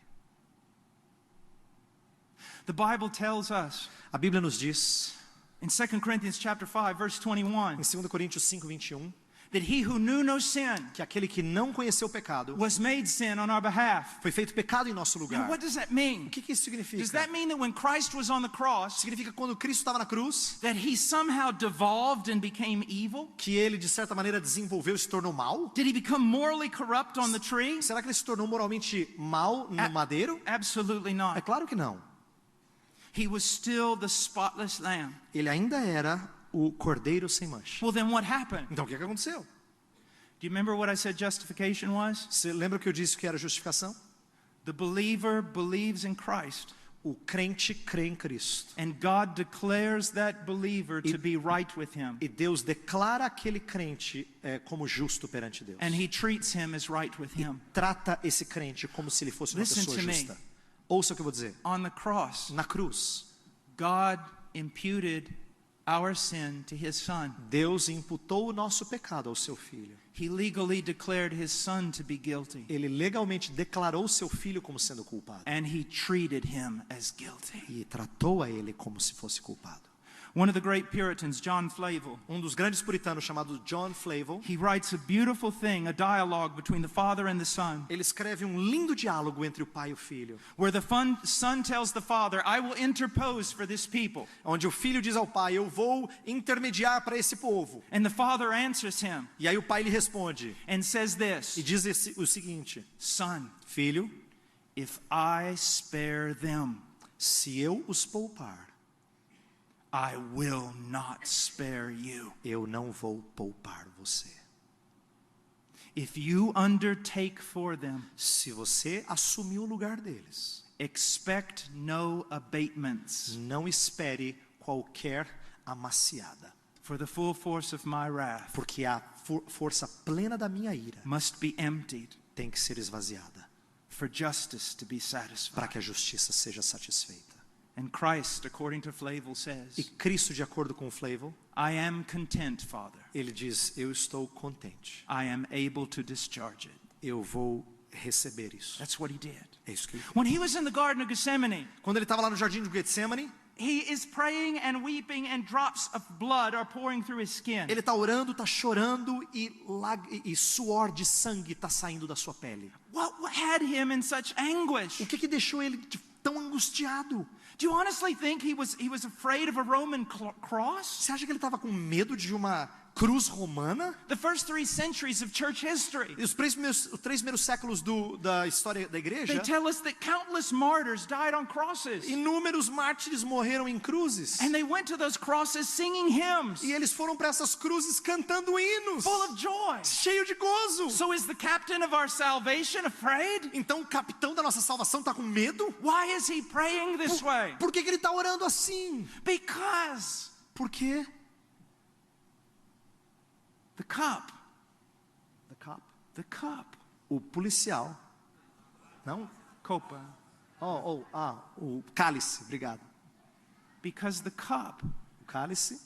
The Bible tells us A Bíblia nos diz, in 2 Corinthians chapter 5 verse 21 em 2 Coríntios 5:21, that he who knew no sin que aquele que não conheceu o pecado was made sin on our behalf. foi feito pecado em nosso Now lugar. what does that mean? O que isso significa? Does that mean that when Christ was on the cross Significa que quando Cristo estava na cruz, that he somehow devolved and became evil? que ele de certa maneira desenvolveu e se tornou mal? Did he become morally corrupt on the tree? Será que ele se tornou moralmente mal no madeiro? Absolutely É not. claro que não. He was still the spotless lamb. Ele ainda era o cordeiro sem mancha. Well, then what happened? Então o que aconteceu? Do you remember what I said justification was? Você lembra que eu disse que era justificação? The believer believes in Christ, O crente crê em Cristo. and God declares that believer to be right with him, E Deus declara aquele crente como justo perante Deus. and he treats him as right with him. Trata esse crente como se ele fosse uma Listen pessoa to me. justa. Ouça o que eu vou dizer. On the cross, Na cruz, God imputed our sin to his son. Deus imputou o nosso pecado ao seu filho. He legally declared his son to be guilty, Ele legalmente declarou seu filho como sendo culpado. and he treated him as guilty. E tratou a ele como se fosse culpado. One of the great Puritans, John Flavel, Dos grandes puritanos chamado John Flavel, he writes a beautiful thing, a dialogue between the father and the son, ele escreve lindo diálogo entre o pai e o filho, where the son tells the father, I will interpose for this people. onde o filho diz ao pai: eu vou intermediar para esse povo. And the father answers him E aí o pai lhe responde and says e this, diz o seguinte: son, filho, if I spare them, se eu os poupar, I will not spare you. eu não vou poupar você. If you undertake for them, Se você assumir o lugar deles, expect no abatements, não espere qualquer amaciada, for the full force of my wrath porque a força plena da minha ira must be emptied tem que ser esvaziada for justice to be para satisfied. que a justiça seja satisfeita. And Christ, according to Flavel, E says, Cristo, de acordo com Flavel, I am content, Father. ele diz: eu estou contente, I am able to discharge it. eu vou receber isso. That's what he did. É isso que ele fez. When he was in the Garden of Gethsemane, Quando ele estava lá no jardim de Getsemane, he is praying and weeping, and drops of blood are pouring through his skin. ele está orando, está chorando e suor de sangue está saindo da sua pele. What had him in such anguish? O que deixou ele tão angustiado? Do you honestly think he was afraid of a Roman cross? Você acha que ele estava com medo de uma cruz romana? The first 3 centuries of church history, E os 3 primeiros séculos da história da they igreja, tell us that countless martyrs died on crosses. inúmeros mártires morreram em cruzes. And they went to those crosses singing hymns, E eles foram para essas cruzes cantando hinos, full of joy. cheio de gozo. So is the captain of our salvation afraid? Então o capitão da nossa salvação está com medo? Why is he praying this way? Por que ele está orando assim? Because Por quê? the cup, The cup. O policial. Não? copa, O cálice, obrigado. because the cup O cálice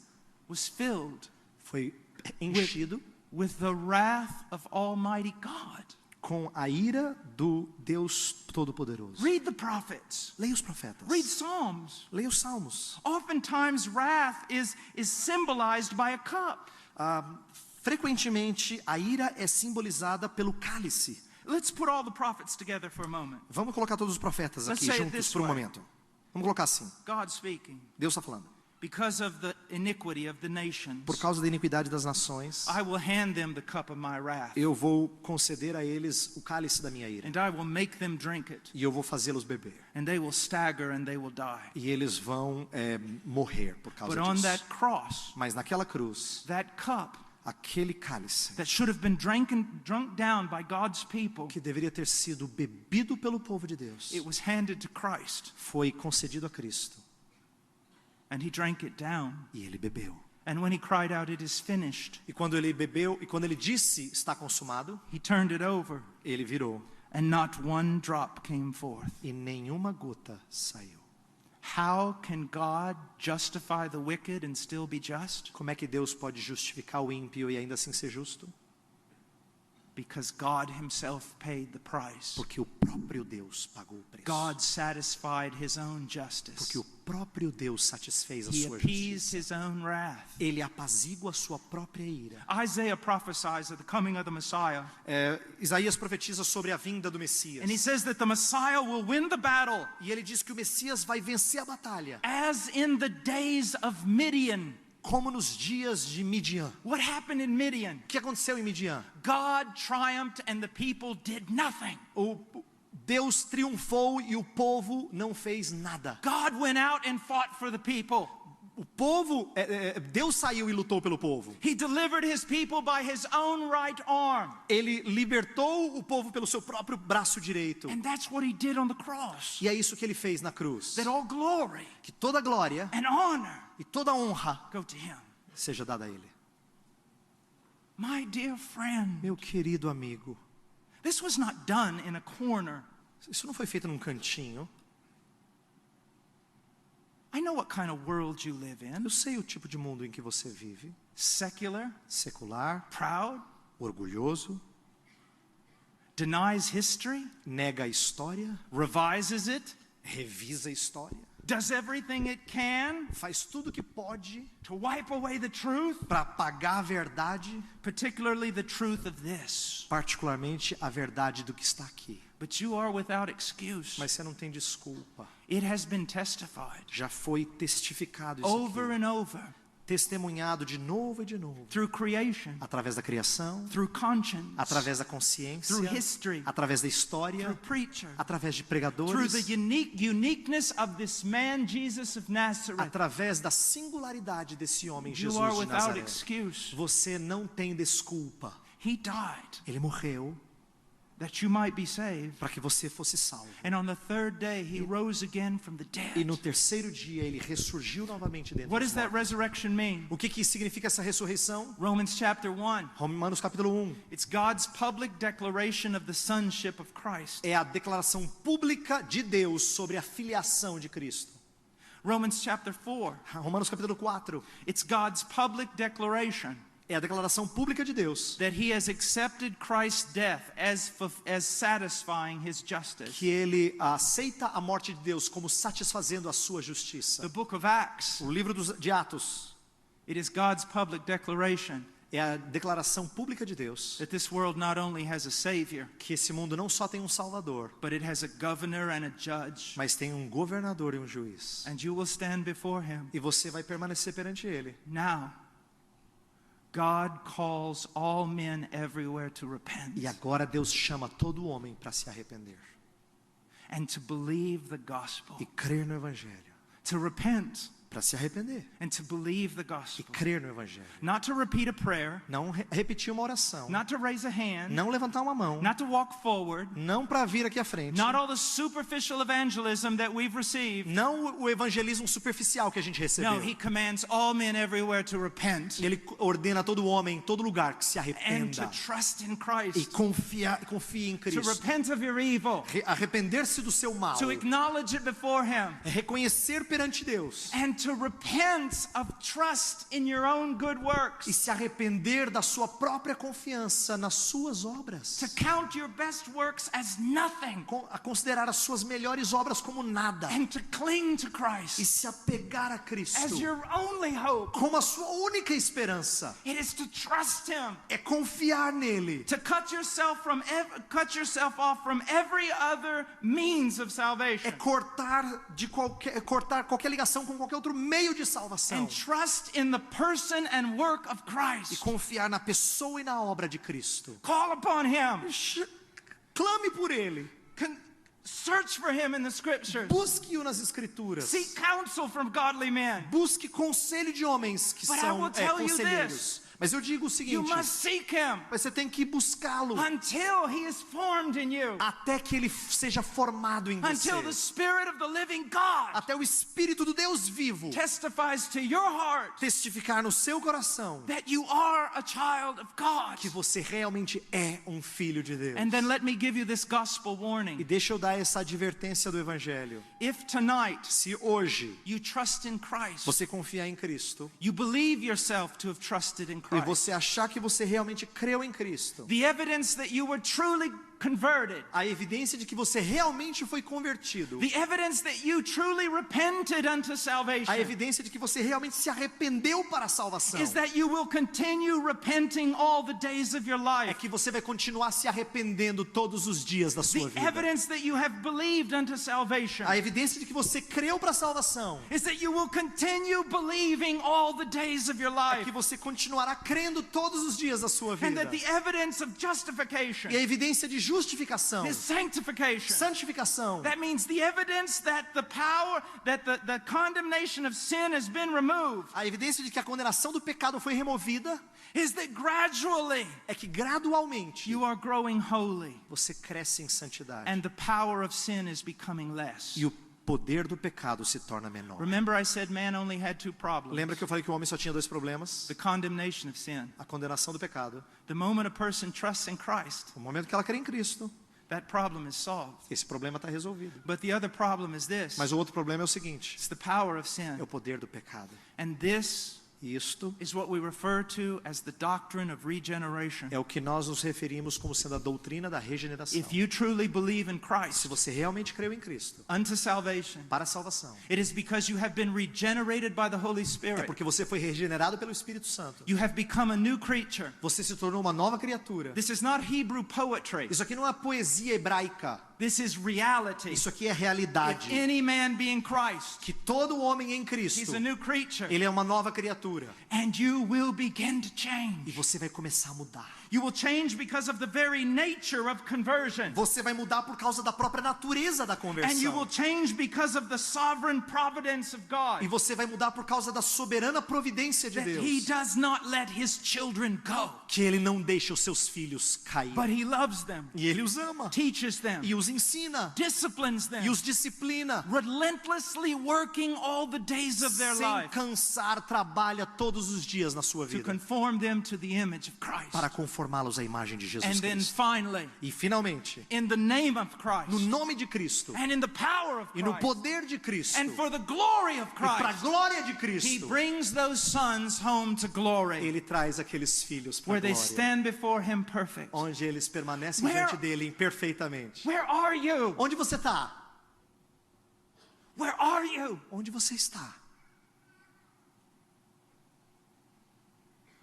was filled foi enchido with the wrath of Almighty God. com a ira do Deus Todo-Poderoso. Read the prophets. Leia os profetas. Read Psalms. Leia os salmos. Oftentimes wrath is symbolized by a cup. Frequentemente, a ira é simbolizada pelo cálice. Let's put all the prophets together for a moment. Vamos colocar todos os profetas Let's aqui say it juntos this por um way. momento. Vamos colocar assim. God speaking. Deus está falando. because of the iniquity of the nations, por causa da iniquidade das nações, I will hand them the cup of my wrath, eu vou conceder a eles o cálice da minha ira. and I will make them drink it, E eu vou fazê-los beber. and they will stagger and they will die. E eles vão morrer por causa But on disso. that cross, Mas naquela cruz, that cup aquele cálice that should have been drunk down by God's people, que deveria ter sido bebido pelo povo de Deus, it was handed to Christ, foi concedido a Cristo. and he drank it down. E ele bebeu. And when he cried out, "It is finished," E quando ele bebeu, e quando ele disse, está consumado, he turned it over, ele virou. and not one drop came forth. E nenhuma gota saiu. How can God justify the wicked and still be just? Como é que Deus pode justificar o ímpio e ainda assim ser justo? Because God himself paid the price. Porque o próprio Deus pagou o preço. God satisfied his own justice. Porque o próprio Deus satisfez a He sua appeased justiça. his own wrath. Ele apazigua a sua própria ira. Isaiah prophesies of the coming of the Messiah. Isaías profetiza sobre a vinda do Messias. And he says that the Messiah will win the battle E ele diz que o Messias vai vencer a batalha, as in the days of Midian. como nos dias de Midian. What happened in Midian? O que aconteceu em Midian? God triumphed and the people did nothing. Deus triunfou e o povo não fez nada. God went out and fought for the people. O povo, Deus saiu e lutou pelo povo. He delivered his people by his own right arm. Ele libertou o povo pelo seu próprio braço direito. And that's what he did on the cross. E é isso que ele fez na cruz. That all glory Que toda glória and honor e toda honra go to him. seja dada a ele. My dear friend, Meu querido amigo, this was not done in a corner. isso não foi feito num cantinho. I know what kind of world you live in. Eu sei o tipo de mundo em que você vive. Secular, Secular, proud, orgulhoso, denies history, nega a história, revises it, revisa a história, does everything it can faz tudo o que pode to wipe away the truth, para apagar a verdade, particularly the truth of this. particularmente a verdade do que está aqui. But you are without excuse. Mas você não tem desculpa. It has been testified Já foi testificado isso over aqui. and over Testemunhado de novo e de novo. through creation, Através da criação, through conscience, através da consciência, through history, através da through história, preacher, através de through pregadores, the uniqueness of this man Jesus of Nazareth. através da singularidade desse homem You Jesus are de without Nazaré. excuse. Você não tem desculpa. He died Ele morreu that you might be saved. para que você fosse salvo. And on the third day, he rose again from the E no dead. terceiro dia ele ressurgiu novamente dentre What os does that mortos. resurrection mean? O que significa essa ressurreição? Romans chapter 1. Romanos capítulo 1. It's God's public declaration of the sonship of Christ. É a declaração pública de Deus sobre a filiação de Cristo. Romans chapter 4. Romanos capítulo 4. It's God's public declaration É a declaração pública de Deus that he has accepted Christ's death as satisfying his justice. que ele aceita a morte de Deus como satisfazendo a sua The justiça. book of Acts, O livro de Atos it is God's public declaration é a declaração pública de Deus that this world not only has a savior, que esse mundo não só tem um salvador, but it has a governor and a judge. mas tem um governador e um juiz. And you will stand before him. E você vai permanecer perante ele. Now, God calls all men everywhere to repent E agora Deus chama todo homem para se arrepender and to believe the gospel. e crer no evangelho. To repent Para se arrepender and to believe the e gospel. crer no evangelho. Not to repeat a prayer, Não repetir uma oração, not to raise a hand, não levantar uma mão, not to walk forward, não para vir aqui à frente, not all the superficial evangelism that we've received. não o evangelismo superficial que a gente recebeu. No, he commands all men everywhere to repent Ele ordena a todo homem, em todo lugar, que se and to arrependa trust in e Christ, confie em to Cristo. repent of your evil, Arrepender-se do seu mal, to acknowledge it before him, reconhecer perante Deus and to repent of trust in your own good e works, se arrepender da sua própria confiança nas suas obras. to count your best works as nothing, A considerar as suas melhores obras como nada and to cling to e Christ se apegar a Cristo as your only hope. como a sua única esperança. It is to trust him, É confiar nele, to cut yourself off from every other means of é salvation. cortar qualquer ligação com qualquer outro outro meio de salvação. and trust in the person and work of E Christ. confiar na pessoa e na obra de Cristo. Call upon Him. Clame por Ele. Search for Him in the Scriptures. Busque-o nas Escrituras. Seek counsel from godly men. Busque conselho de homens que But I são will tell you conselheiros. this. Mas eu digo o You seguinte, must seek Him você tem que buscá-lo until He is formed in you. até que ele seja formado em você. Until the Spirit of the living God Até o Espírito do Deus vivo testifies to your heart testificar no seu coração that you are a child of God. que você realmente é um filho de Deus. And then let me give you this gospel E warning. deixa eu dar essa advertência do Evangelho. If tonight Se hoje you trust in Christ, você confiar em Cristo you believe yourself to have trusted in e Christ, você achar que você realmente creu em Cristo, the evidence that you were truly converted, a evidência de que você realmente foi convertido, the evidence that you truly repented unto a salvation, evidência de que você realmente se arrependeu para a salvação, is that you will continue repenting all the days of your é life. que você vai continuar se arrependendo todos os dias da sua The vida. evidence that you have believed unto salvation A evidência de que você creu para a salvação is that you will continue believing all the days of your é life. que você continuará crendo todos os dias da sua And vida. that the evidence of justification E a evidência de justificação, is sanctification. santificação, That means the evidence that the power, that the condemnation of sin has been removed, a evidência de que a condenação do pecado foi removida is that gradually é que gradualmente you are growing holy você cresce em santidade and the power of sin is becoming less. e o poder do pecado se torna menor. Remember I said man only had two problems. Lembra que eu falei que o homem só tinha dois problemas? The condemnation of sin. A condenação do pecado. The moment a person trusts in Christ, No momento que ela crê em Cristo, that problem is solved. esse problema está resolvido. But the other problem is this. Mas o outro problema é o seguinte, It's the power of é sin. o poder do pecado. And this Isto is what we refer to as the doctrine of regeneration. é o que nós nos referimos como sendo a doutrina da regeneração. If you truly believe in Se Christ você realmente creu em Cristo unto salvation, para a salvação, it is because you have been regenerated by the Holy é Spirit. porque você foi regenerado pelo Espírito Santo. You have become a new creature. Você se tornou uma nova criatura. This is not Hebrew poetry. Isso aqui não é poesia hebraica. This is reality. Isso aqui é If realidade. any man be in Christ, Que todo homem em he's Cristo, a new creature. ele é uma nova criatura. And you will begin to E change. você vai começar a mudar. You will change because of the very nature of conversion. Você vai mudar por causa da própria natureza da And you will conversão. change because of the sovereign providence of God. E você vai mudar por causa da soberana providência de That Deus. He does not let His children go, Que ele não deixa os seus filhos cair. but He loves them, E ele os ama. teaches them, E os ensina. disciplines them, E os disciplina. relentlessly working all the days of their Sem life cansar, trabalha todos os dias na sua to vida. conform them to the image of Christ. Para conformá-los à imagem de Jesus And then Cristo. finally, E finalmente, in the name of no Christ nome de Cristo and in the power of e no Christ poder de Cristo and for the glory of e para a Christ, glória de He Cristo, brings those sons home to glory, ele traz aqueles filhos para where a they glória, stand before Him perfect. onde eles permanecem Where- diante dele imperfeitamente. Where are you? Onde você está? Where are you? Onde você está?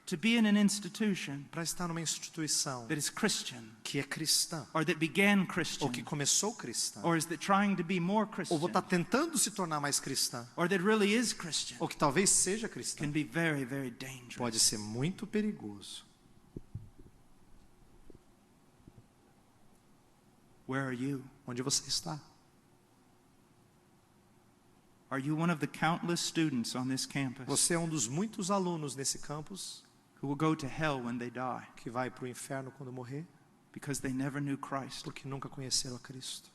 To be in an institution Para estar numa instituição that is Christian, que é cristã, or that began ou Christian, que começou cristã, or is that trying to be more ou Christian, está tentando se tornar mais cristã, or that really is Christian, ou que talvez seja cristã, can be very, very dangerous. pode ser muito perigoso. Where are you? Onde você está? Are you one of the countless students on this campus Você é um dos muitos alunos nesse campus who will go to hell when they die que vai para o inferno quando morrer, because they never knew Christ? porque nunca conheceram a Cristo?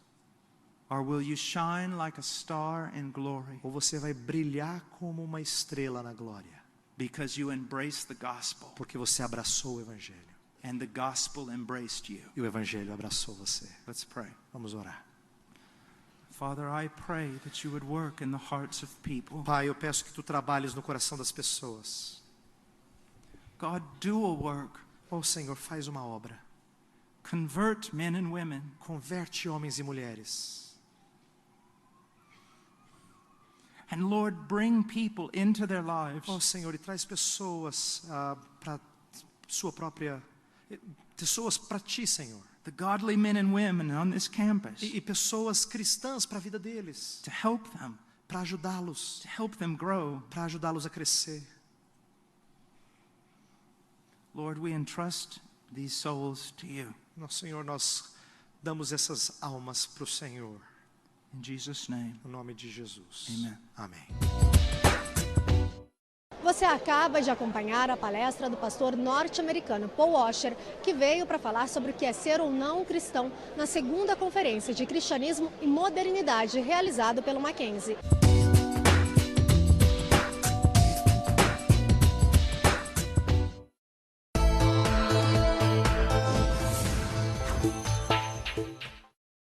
Or will you shine like a star in glory Ou você vai brilhar como uma estrela na glória, because you embraced the gospel porque você abraçou o Evangelho and the gospel embraced you? e o Evangelho abraçou você? Let's pray. Vamos orar. Father, I pray that you would work in the hearts of people. Pai, eu peço que tu trabalhes no coração das pessoas. God, do a work. Oh Senhor, faz uma obra. Convert men and women. Converte homens e mulheres. And Lord, bring people into their lives Oh Senhor, e traz pessoas para sua própria... Pessoas para ti, Senhor. the godly men and women on this campus E pessoas cristãs para a vida deles. to help them para ajudá-los, to help them grow. para ajudá-los a crescer. Lord, we entrust these souls to you. Nosso Senhor, nós damos essas almas para o Senhor. In Jesus' name, No nome de Jesus. Amen. Amém. Você acaba de acompanhar a palestra do pastor norte-americano Paul Washer, que veio para falar sobre o que é ser ou não um cristão na segunda conferência de cristianismo e modernidade realizado pelo Mackenzie.